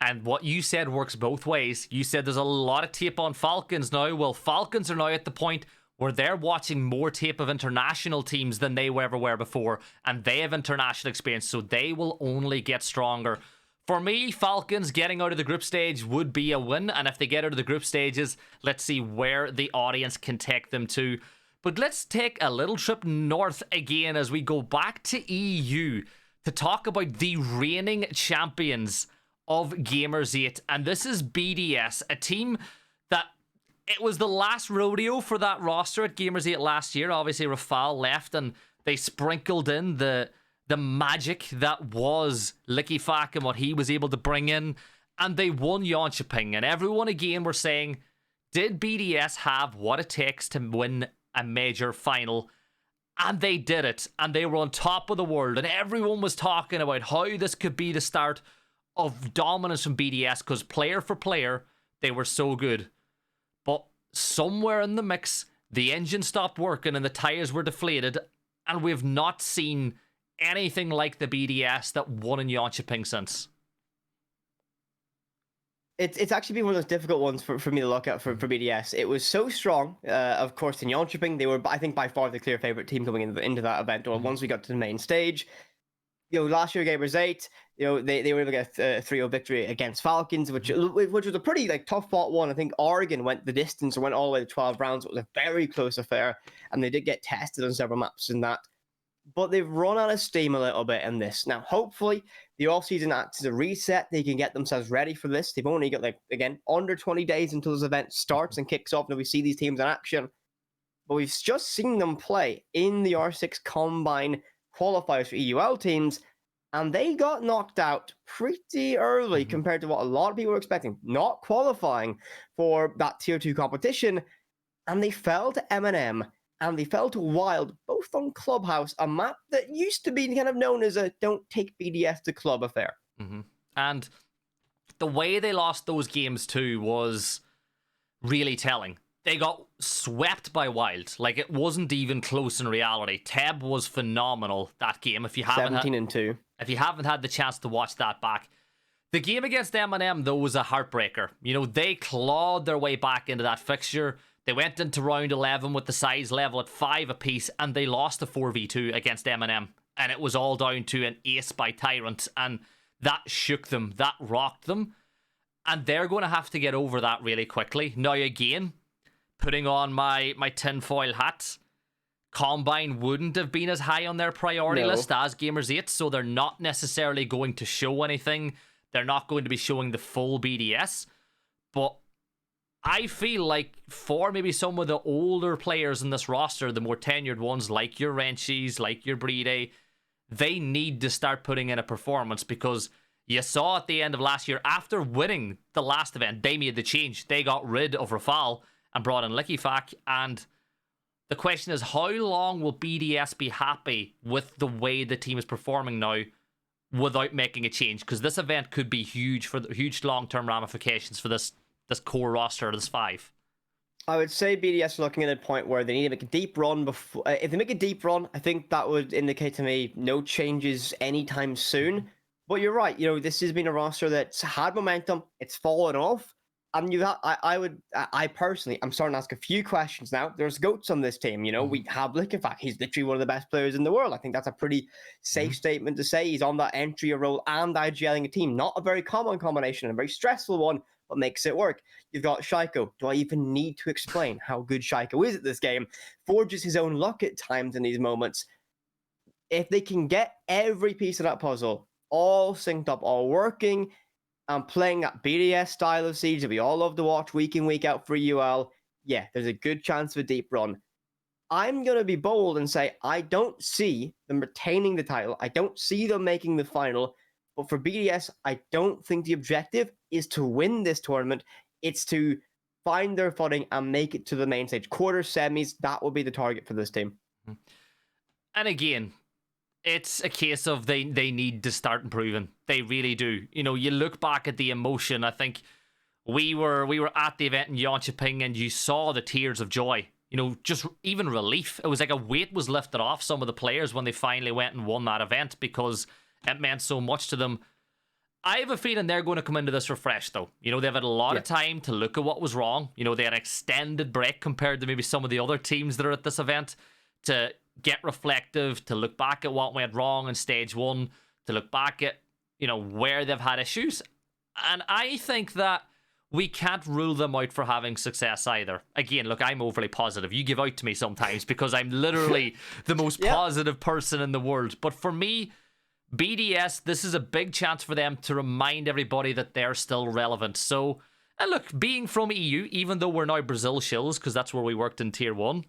And what you said works both ways. You said there's a lot of tape on Falcons now. Well, Falcons are now at the point where they're watching more tape of international teams than they ever were before, and they have international experience, so they will only get stronger. For me, Falcons getting out of the group stage would be a win, and if they get out of the group stages, let's see where the audience can take them to. But let's take a little trip north again as we go back to EU to talk about the reigning champions of Gamers8, and this is BDS, a team that it was the last rodeo for that roster at Gamers8 last year. Obviously, Rafal left, and they sprinkled in the magic that was Lickifak and what he was able to bring in, and they won Jönköping. And everyone again were saying, did BDS have what it takes to win a major final? And they did it, and they were on top of the world, and everyone was talking about how this could be the start of dominance from BDS, because player for player, they were so good. But somewhere in the mix, the engine stopped working and the tires were deflated, and we've not seen anything like the BDS that won in Jönköping since. It's actually been one of those difficult ones for me to look at for BDS. It was so strong, of course, in Jönköping. They were, I think, by far the clear favorite team coming into that event, or once we got to the main stage. Last year, Gamers8, they were able to get a 3-0 victory against Falcons, which was a pretty tough fought one. I think Oregon went the distance or went all the way to 12 rounds. It was a very close affair, and they did get tested on several maps in that. But they've run out of steam a little bit in this. Now, hopefully, the off-season acts as a reset. They can get themselves ready for this. They've only got, again, under 20 days until this event starts and kicks off, and we see these teams in action. But we've just seen them play in the R6 Combine qualifiers for EUL teams, and they got knocked out pretty early compared to what a lot of people were expecting, not qualifying for that Tier 2 competition, and they fell to M&M, and they fell to Wild, both on Clubhouse, a map that used to be kind of known as a don't take BDS to club affair. And the way they lost those games too was really telling. They got swept by Wild. Like, it wasn't even close in reality. Teb was phenomenal that game. If you haven't 17-2. If you haven't had the chance to watch that back, the game against M&M though was a heartbreaker. You know, they clawed their way back into that fixture. They went into round 11 with the size level at 5 apiece, and they lost a 4v2 against M&M. And it was all down to an ace by Tyrant, and that shook them, that rocked them. And they're going to have to get over that really quickly. Now again, putting on my tinfoil hat, Combine wouldn't have been as high on their priority list as Gamers8, so they're not necessarily going to show anything. They're not going to be showing the full BDS. But I feel like for maybe some of the older players in this roster, the more tenured ones, like your Wrenchies, like your Breede, they need to start putting in a performance, because you saw at the end of last year, after winning the last event, they made the change. They got rid of Rafal and brought in Lickyfac, and the question is, how long will BDS be happy with the way the team is performing now without making a change? Because this event could be huge for the huge long-term ramifications for this core roster, this 5. I would say BDS are looking at a point where they need to make a deep run before. If they make a deep run, I think that would indicate to me no changes anytime soon. But you're right. You know, this has been a roster that's had momentum. It's fallen off. I personally, I'm starting to ask a few questions now. There's GOATs on this team. You know, we have Lickyfac. He's literally one of the best players in the world. I think that's a pretty safe statement to say. He's on that entry role and IGLing a team. Not a very common combination, a very stressful one, but makes it work. You've got Shaiko. Do I even need to explain how good Shaiko is at this game? Forges his own luck at times in these moments. If they can get every piece of that puzzle all synced up, all working, and playing that BDS style of Siege that we all love to watch week in, week out for UL, yeah, there's a good chance of a deep run. I'm going to be bold and say I don't see them retaining the title. I don't see them making the final. But for BDS, I don't think the objective is to win this tournament. It's to find their footing and make it to the main stage. Quarters, semis, that will be the target for this team. And again, it's a case of they need to start improving. They really do. You know, you look back at the emotion. I think we were at the event in Jönköping, and you saw the tears of joy. You know, just even relief. It was like a weight was lifted off some of the players when they finally went and won that event, because it meant so much to them. I have a feeling they're going to come into this refreshed, though. You know, they've had a lot of time to look at what was wrong. You know, they had an extended break compared to maybe some of the other teams that are at this event, to get reflective, to look back at what went wrong in stage 1, to look back at, you know, where they've had issues. And I think that we can't rule them out for having success either. Again, look, I'm overly positive. You give out to me sometimes because I'm literally the most positive person in the world. But for me, BDS, this is a big chance for them to remind everybody that they're still relevant. So, and look, being from EU, even though we're now Brazil shills, because that's where we worked in Tier 1,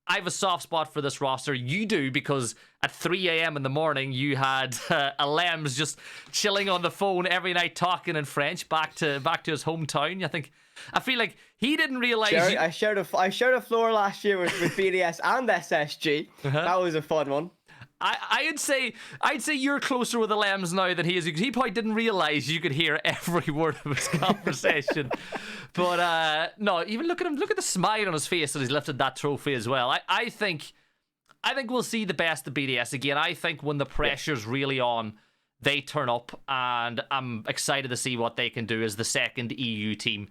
I have a soft spot for this roster. You do, because at 3 a.m. in the morning, you had Alems just chilling on the phone every night talking in French back to his hometown. I feel like he didn't realize. I shared a floor last year with BDS and SSG. That was a fun one. I'd say you're closer with Alems now than he is. He probably didn't realize you could hear every word of his conversation. But no, even look at him. Look at the smile on his face as he's lifted that trophy as well. I think we'll see the best of BDS again. I think when the pressure's really on, they turn up, and I'm excited to see what they can do as the second EU team.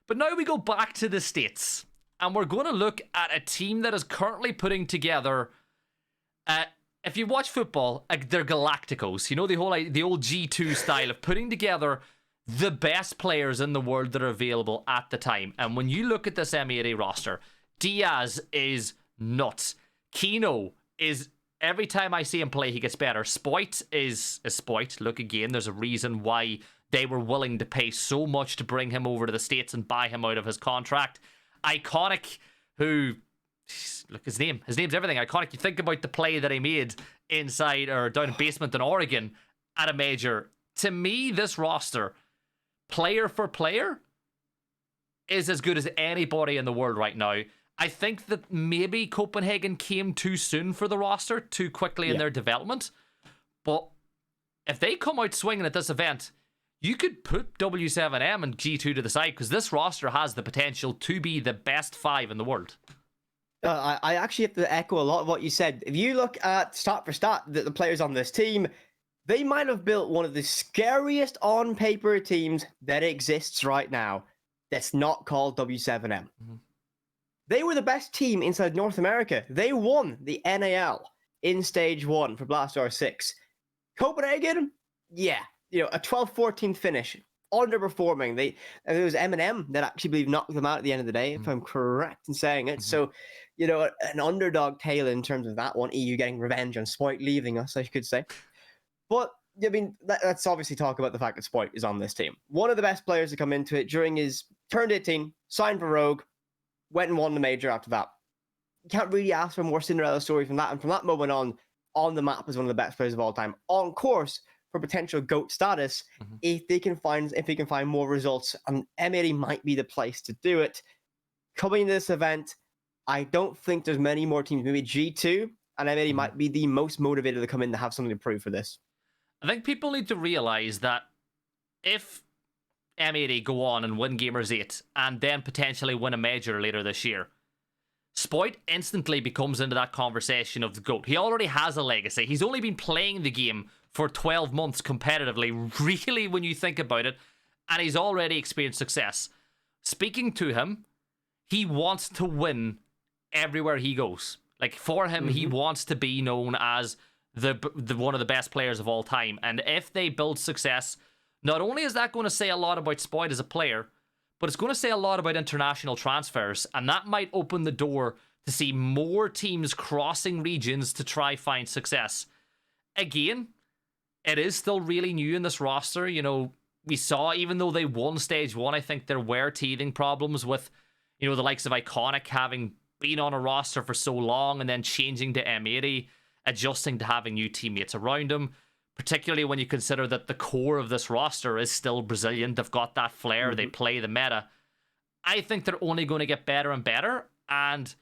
But now we go back to the States, and we're going to look at a team that is currently putting together. If you watch football, they're Galacticos. You know, the old G2 style of putting together the best players in the world that are available at the time. And when you look at this M80 roster, Diaz is nuts. Kino is, every time I see him play, he gets better. Spoit is a Spoit. Look, again, there's a reason why they were willing to pay so much to bring him over to the States and buy him out of his contract. Iconic, who... Look, his name's everything. Iconic. You think about the play that he made inside or down in basement in Oregon at a major. To me, this roster, player for player, is as good as anybody in the world right now. I think that maybe Copenhagen came too soon for the roster, too quickly in their development. But if they come out swinging at this event, you could put W7M and G2 to the side because this roster has the potential to be the best 5 in the world. I actually have to echo a lot of what you said. If you look at stat for stat, the players on this team, they might have built one of the scariest on paper teams that exists right now. That's not called W7M. Mm-hmm. They were the best team inside North America. They won the NAL in Stage 1 for Blastar 6. Copenhagen, yeah, a 12-14 finish, underperforming. It was M&M that actually believe knocked them out at the end of the day, if I'm correct in saying it. So, an underdog tale in terms of that one. EU getting revenge on Spoit leaving us, I could say. But, I mean, let's obviously talk about the fact that Spoit is on this team. One of the best players to come into it during his turned 18, signed for Rogue, went and won the major after that. You can't really ask for a more Cinderella story from that. And from that moment on the map as one of the best players of all time, on course for potential GOAT status, if he can find more results. And M80 might be the place to do it. Coming to this event, I don't think there's many more teams. Maybe G2 and M80 might be the most motivated to come in to have something to prove for this. I think people need to realize that if M80 go on and win Gamers8 and then potentially win a major later this year, Spoit instantly becomes into that conversation of the GOAT. He already has a legacy. He's only been playing the game for 12 months competitively, really, when you think about it, and he's already experienced success. Speaking to him, he wants to win everywhere he goes. Like, for him, he wants to be known as the one of the best players of all time. And if they build success, not only is that going to say a lot about Spoit as a player, but it's going to say a lot about international transfers, and that might open the door to see more teams crossing regions to try find success. Again, it is still really new in this roster. We saw, even though they won Stage 1, I think there were teething problems with, the likes of Iconic having been on a roster for so long and then changing to M80, adjusting to having new teammates around him. Particularly when you consider that the core of this roster is still Brazilian. They've got that flair. They play the meta. I think they're only going to get better and better. And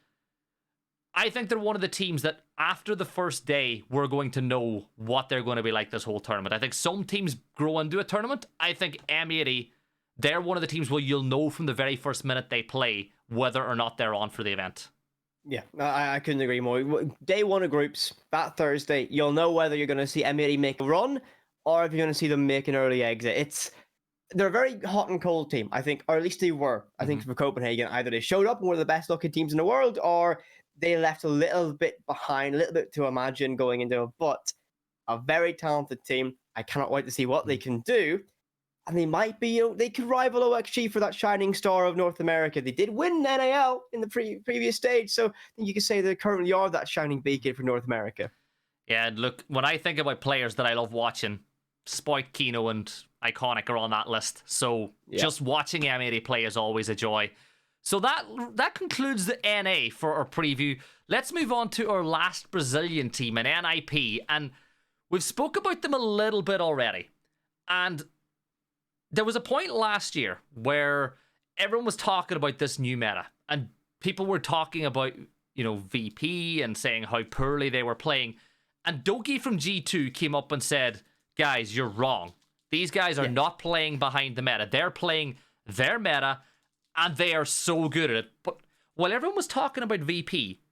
I think they're one of the teams that after the first day, we're going to know what they're going to be like this whole tournament. I think some teams grow into a tournament. I think M80, they're one of the teams where you'll know from the very first minute they play whether or not they're on for the event. Yeah, I couldn't agree more. Day 1 of groups, that Thursday, you'll know whether you're going to see M80 make a run or if you're going to see them make an early exit. They're a very hot and cold team, I think, or at least they were. I think for Copenhagen, either they showed up one of the best looking teams in the world or they left a little bit behind, a little bit to imagine going into it. But a very talented team. I cannot wait to see what they can do. And they might be, they could rival OXG for that shining star of North America. They did win NAL in the previous stage, so I think you could say they currently are that shining beacon for North America. Yeah, and look, when I think about players that I love watching, Spoit, Kino, and Iconic are on that list. So just watching M80 play is always a joy. So that concludes the NA for our preview. Let's move on to our last Brazilian team, an NIP, and we've spoke about them a little bit already. And there was a point last year where everyone was talking about this new meta, and people were talking about, VP and saying how poorly they were playing. And Doki from G2 came up and said, guys, you're wrong. These guys are not playing behind the meta. They're playing their meta, and they are so good at it. But while everyone was talking about VP,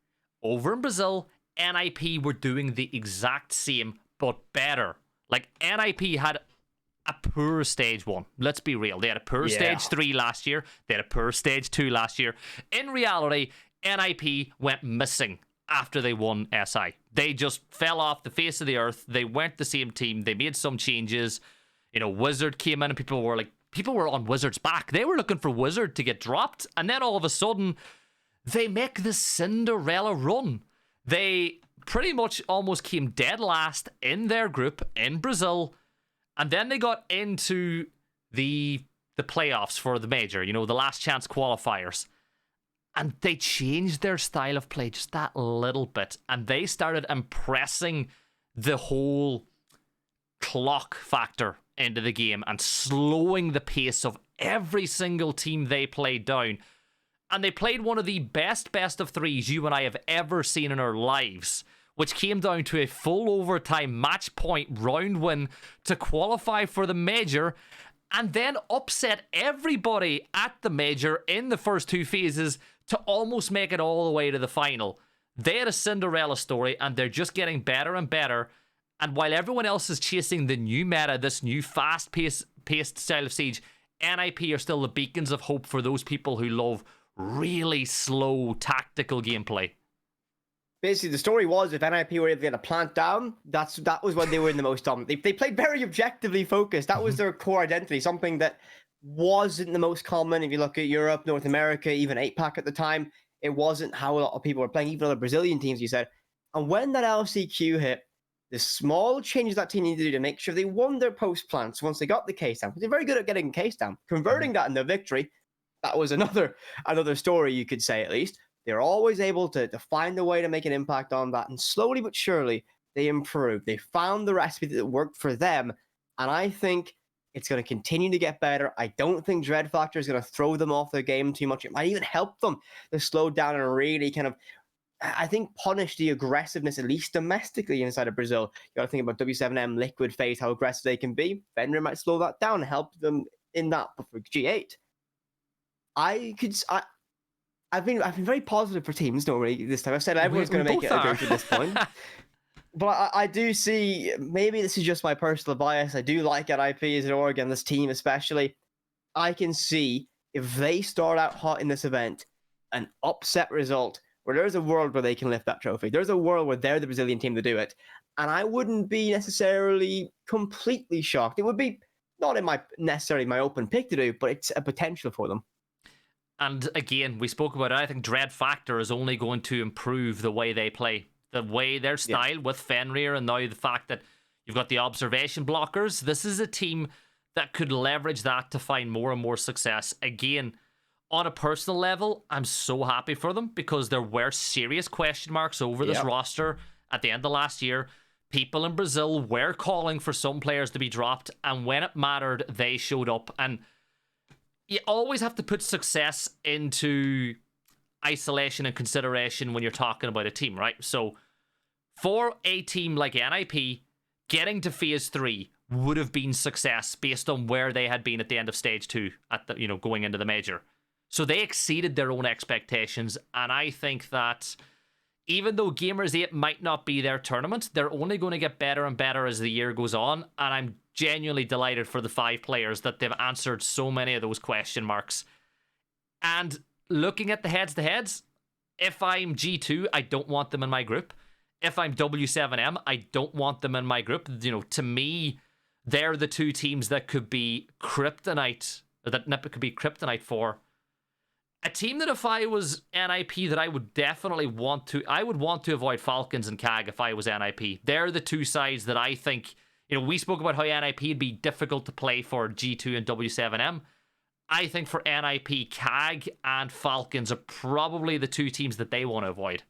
over in Brazil, NIP were doing the exact same, but better. Like, NIP had a poor Stage 1. Let's be real. They had a poor Stage 3 last year. They had a poor Stage 2 last year. In reality, NIP went missing after they won SI. They just fell off the face of the earth. They weren't the same team. They made some changes. Wizard came in and people were on Wizard's back. They were looking for Wizard to get dropped. And then all of a sudden, they make the Cinderella run. They pretty much almost came dead last in their group in Brazil. And then they got into the playoffs for the major, the last chance qualifiers. And they changed their style of play just that little bit. And they started impressing the whole clock factor into the game and slowing the pace of every single team they played down. And they played one of the best of threes you and I have ever seen in our lives, which came down to a full overtime match point round win to qualify for the major. and then upset everybody at the major in the first two phases to almost make it all the way to the final. They had a Cinderella story, and they're just getting better and better. And while everyone else is chasing the new meta, this new fast-paced style of Siege, NIP are still the beacons of hope for those people who love really slow tactical gameplay. Basically, the story was if NIP were able to get a plant down, that was when they were in the most dominant. They played very objectively focused. That was their core identity, something that wasn't the most common. If you look at Europe, North America, even APAC at the time, it wasn't how a lot of people were playing, even other Brazilian teams, you said. And when that LCQ hit, the small changes that team needed to do to make sure they won their post plants once they got the case down, because they're very good at getting case down, converting that into victory. That was another story, you could say, at least. They're always able to find a way to make an impact on that, and slowly but surely they improved. They found the recipe that worked for them, and I think it's going to continue to get better. I don't think Dread Factor is going to throw them off their game too much. It might even help them to slow down and really kind of, I think, punish the aggressiveness, at least domestically inside of Brazil. You got to think about W7M, Liquid Phase, how aggressive they can be. Fenrir might slow that down and help them in that. But for G8, I've been very positive for teams normally this time. I've said everyone's going to make it a go to this point. But I do see, maybe this is just my personal bias. I do like NIP as an org, and this team especially. I can see if they start out hot in this event, an upset result where there's a world where they can lift that trophy. There's a world where they're the Brazilian team to do it. And I wouldn't be necessarily completely shocked. It would be not in necessarily my open pick to do, but it's a potential for them. And again, we spoke about it. I think Dread Factor is only going to improve the way they play. The way their style with Fenrir, and now the fact that you've got the observation blockers. This is a team that could leverage that to find more and more success. Again, on a personal level, I'm so happy for them because there were serious question marks over this roster at the end of last year. People in Brazil were calling for some players to be dropped, and when it mattered, they showed up. And you always have to put success into isolation and consideration when you're talking about a team, right? So for a team like NIP, getting to phase 3 would have been success based on where they had been at the end of stage 2 at the, going into the major. So they exceeded their own expectations, and I think that even though Gamers8 might not be their tournament, they're only going to get better and better as the year goes on, and I'm genuinely delighted for the 5 players that they've answered so many of those question marks. And looking at the heads-to-heads, if I'm G2, I don't want them in my group. If I'm W7M, I don't want them in my group. To me, they're the two teams that could be kryptonite, for. A team that if I was NIP that I would definitely want to avoid Falcons and CAG if I was NIP. They're the two sides that I think, we spoke about how NIP would be difficult to play for G2 and W7M. I think for NIP, CAG and Falcons are probably the two teams that they want to avoid.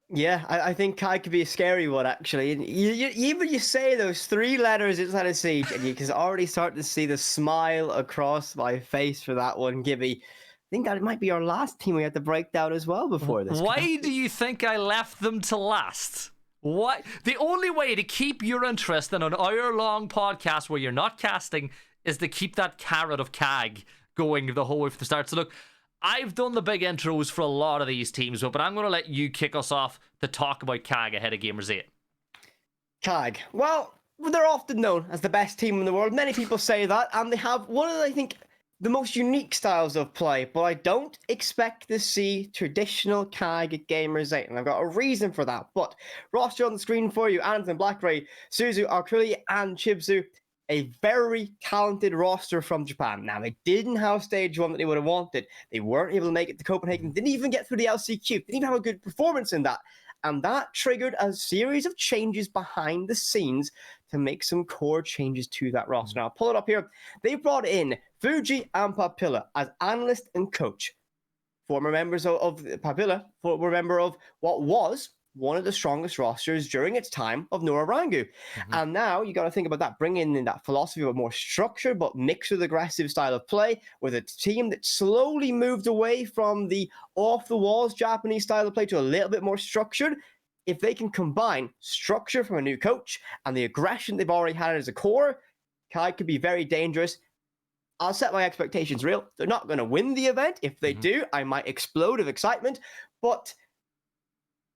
Yeah, I think CAG could be a scary one, actually. And you say those 3 letters inside of Siege, and you can already start to see the smile across my face for that one, Gibby. I think that it might be our last team we had to break down as well before this. Why do you think I left them to last? What? The only way to keep your interest in an hour-long podcast where you're not casting is to keep that carrot of CAG going the whole way from the start. So look, I've done the big intros for a lot of these teams, but I'm going to let you kick us off to talk about CAG ahead of Gamers8. CAG. Well, they're often known as the best team in the world. Many people say that, and they have one of, I think, the most unique styles of play, but I don't expect to see traditional CAG at Gamers8, and I've got a reason for that. But roster on the screen for you: Anton, Blackray, Suzu, Arkrili, and Chibzu. A very talented roster from Japan. Now, they didn't have stage 1 that they would have wanted. They weren't able to make it to Copenhagen, didn't even get through the LCQ, didn't even have a good performance in that. And that triggered a series of changes behind the scenes to make some core changes to that roster. Now, I'll pull it up here. They brought in Fuji and Papilla as analyst and coach. Former members of Papilla, former member of what was one of the strongest rosters during its time of Norangu. And now you got to think about that, bringing in that philosophy of a more structured but mixed with aggressive style of play, with a team that slowly moved away from the off-the-walls Japanese style of play to a little bit more structured. If they can combine structure from a new coach and the aggression they've already had as a core, CAG could be very dangerous. I'll set my expectations real. They're not going to win the event. If they do, I might explode of excitement. But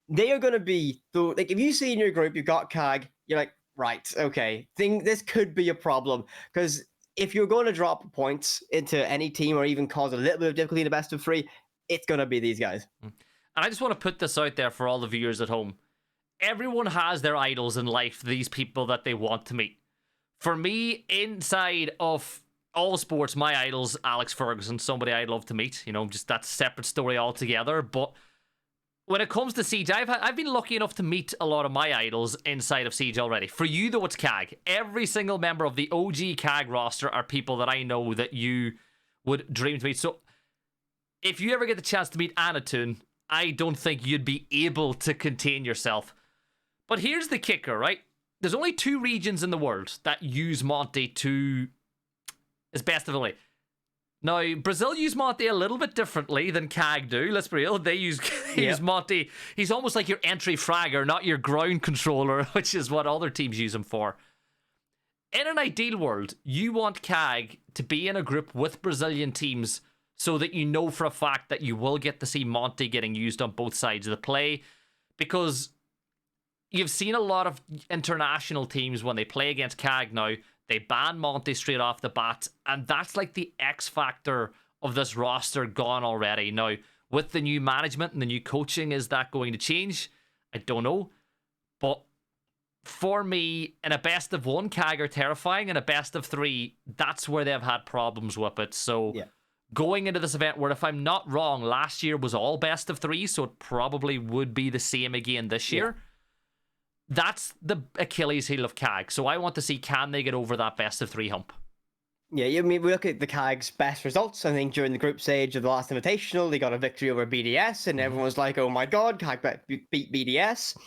they are going to be, like, if you see in your group, you've got CAG, you're like, right, okay, this could be a problem. Because if you're going to drop points into any team or even cause a little bit of difficulty in the best of three, it's going to be these guys. And I just want to put this out there for all the viewers at home. Everyone has their idols in life, these people that they want to meet. For me, inside of all sports, my idol's Alex Ferguson, somebody I'd love to meet. You know, just that separate story altogether. But when it comes to Siege, I've been lucky enough to meet a lot of my idols inside of Siege already. For you, though, it's CAG. Every single member of the OG CAG roster are people that I know that you would dream to meet. So if you ever get the chance to meet Anatun, I don't think you'd be able to contain yourself. But here's the kicker, right? There's only 2 regions in the world that use Monty to his best ability. Now, Brazil use Monty a little bit differently than CAG do. Let's be real. They use Monty. He's almost like your entry fragger, not your ground controller, which is what other teams use him for. In an ideal world, you want CAG to be in a group with Brazilian teams so that you know for a fact that you will get to see Monty getting used on both sides of the play. Because you've seen a lot of international teams when they play against CAG now, they ban Monty straight off the bat, and that's like the X factor of this roster gone already. Now, with the new management and the new coaching, is that going to change? I don't know. But for me, in a best of 1, CAG are terrifying. In a best of 3, that's where they've had problems with it. So going into this event, where if I'm not wrong, last year was all best of 3, so it probably would be the same again this year. That's the Achilles heel of CAG. So I want to see, can they get over that best of 3 hump? Yeah, I mean, we look at the CAG's best results. I think during the group stage of the last Invitational, they got a victory over BDS, and everyone was like, oh my god, CAG beat BDS.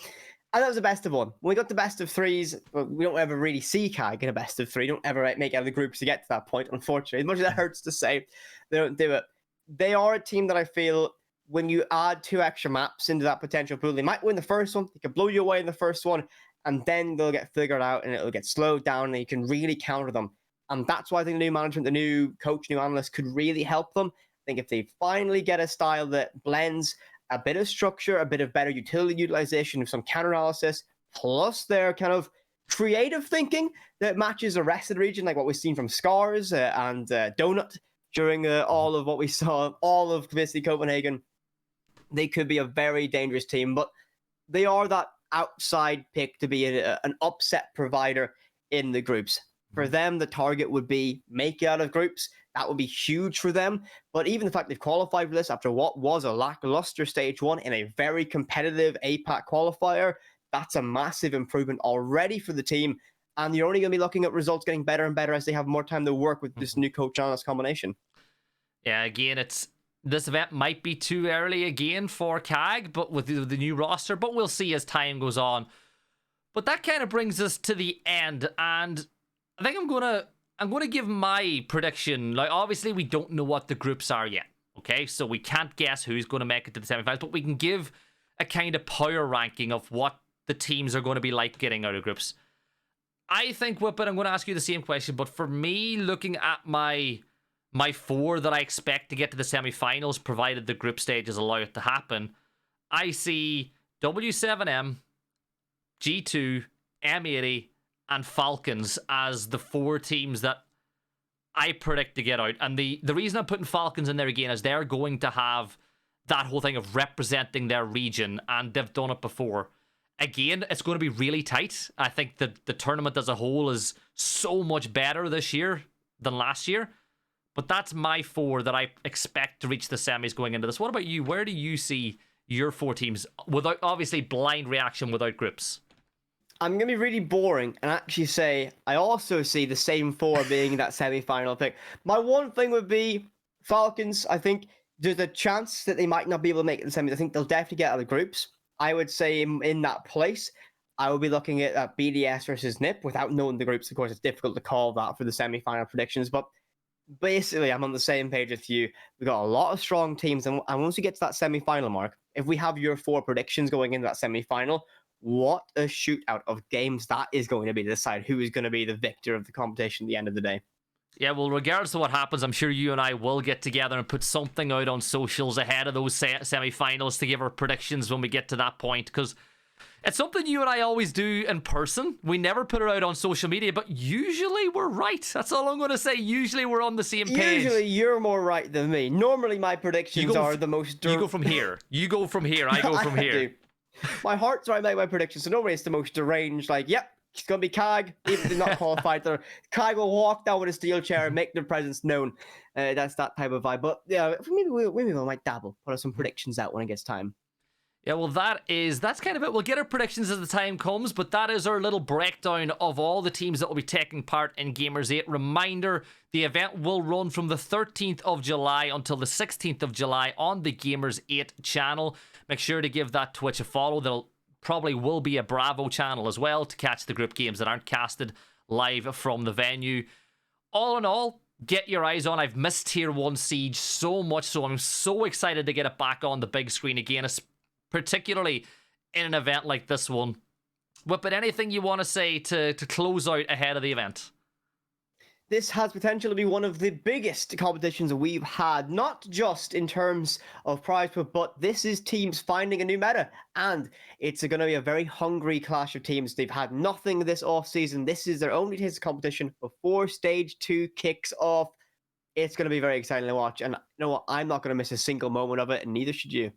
And that was the best of 1. When we got the best of 3s, well, we don't ever really see CAG in a best of 3. Don't ever make it out of the groups to get to that point, unfortunately. As much as that hurts to say, they don't do it. They are a team that I feel, when you add 2 extra maps into that potential pool, they might win the first one, they could blow you away in the first one, and then they'll get figured out and it'll get slowed down and you can really counter them. And that's why I think the new management, the new coach, new analyst could really help them. I think if they finally get a style that blends a bit of structure, a bit of better utility utilization, some counter analysis, plus their kind of creative thinking that matches the rest of the region, like what we've seen from Scars and Donut during all of what we saw, all of basically Copenhagen, they could be a very dangerous team. But they are that outside pick to be an upset provider in the groups. For them, the target would be make it out of groups. That would be huge for them. But even the fact they've qualified for this after what was a lackluster stage 1 in a very competitive APAC qualifier, that's a massive improvement already for the team. And you're only going to be looking at results getting better and better as they have more time to work with this new coach analyst combination. Yeah, again, this event might be too early again for CAG, but with the new roster, but we'll see as time goes on. But that kind of brings us to the end, and I think I'm gonna give my prediction. Like, obviously, we don't know what the groups are yet, okay? So we can't guess who's going to make it to the semifinals, but we can give a kind of power ranking of what the teams are going to be like getting out of groups. I think, WhiPPet, I'm going to ask you the same question, but for me, looking at my 4 that I expect to get to the semifinals, provided the group stages allow it to happen, I see W7M, G2, M80, and Falcons as the 4 teams that I predict to get out. And the reason I'm putting Falcons in there again is they're going to have that whole thing of representing their region, and they've done it before. Again, it's going to be really tight. I think that the tournament as a whole is so much better this year than last year. But that's my 4 that I expect to reach the semis going into this. What about you? Where do you see your 4 teams without, obviously, blind reaction without groups? I'm going to be really boring and actually say I also see the same 4 being that semi-final pick. My one thing would be Falcons. I think there's a chance that they might not be able to make it the semis. I think they'll definitely get out of the groups. I would say in that place, I will be looking at BDS versus NIP without knowing the groups. Of course, it's difficult to call that for the semi-final predictions, but basically, I'm on the same page with you. We've got a lot of strong teams, and once we get to that semi-final mark, if we have your 4 predictions going into that semi-final, what a shootout of games that is going to be to decide who is going to be the victor of the competition at the end of the day. Yeah, well, regardless of what happens, I'm sure you and I will get together and put something out on socials ahead of those semi-finals to give our predictions when we get to that point, because it's something you and I always do in person. We never put it out on social media, but usually we're right. That's all I'm going to say. Usually we're on the same page. Usually you're more right than me. Normally my predictions are the most... You go from here. You go from here. I go from here. My heart's right, I make my predictions, so normally it's the most deranged, like, yep, it's going to be CAG, even if they're not qualified. CAG will walk down with a steel chair and make their presence known. That's that type of vibe. But yeah, maybe we might dabble, put some predictions out when it gets time. Yeah, well, that's kind of it. We'll get our predictions as the time comes, but that is our little breakdown of all the teams that will be taking part in Gamers 8. Reminder, the event will run from the 13th of July until the 16th of July on the Gamers 8 channel. Make sure to give that Twitch a follow. There'll probably will be a Bravo channel as well to catch the group games that aren't casted live from the venue. All in all, get your eyes on. I've missed Tier 1 Siege so much, so I'm so excited to get it back on the big screen again, particularly in an event like this one. WhiPPet, anything you want to say to close out ahead of the event? This has potential to be one of the biggest competitions we've had, not just in terms of prize pool, but this is teams finding a new meta, and it's going to be a very hungry clash of teams. They've had nothing this off-season. This is their only taste of competition before Stage 2 kicks off. It's going to be very exciting to watch, and you know what? I'm not going to miss a single moment of it, and neither should you.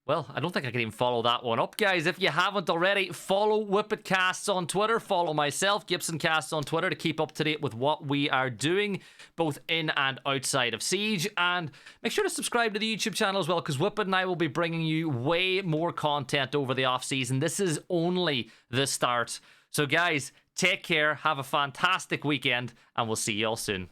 Well, I don't think I can even follow that one up. Guys, if you haven't already, follow WhiPPetcasts on Twitter. Follow myself, GibsonCasts on Twitter, to keep up to date with what we are doing, both in and outside of Siege. And make sure to subscribe to the YouTube channel as well, because WhiPPet and I will be bringing you way more content over the off-season. This is only the start. So guys, take care, have a fantastic weekend, and we'll see you all soon.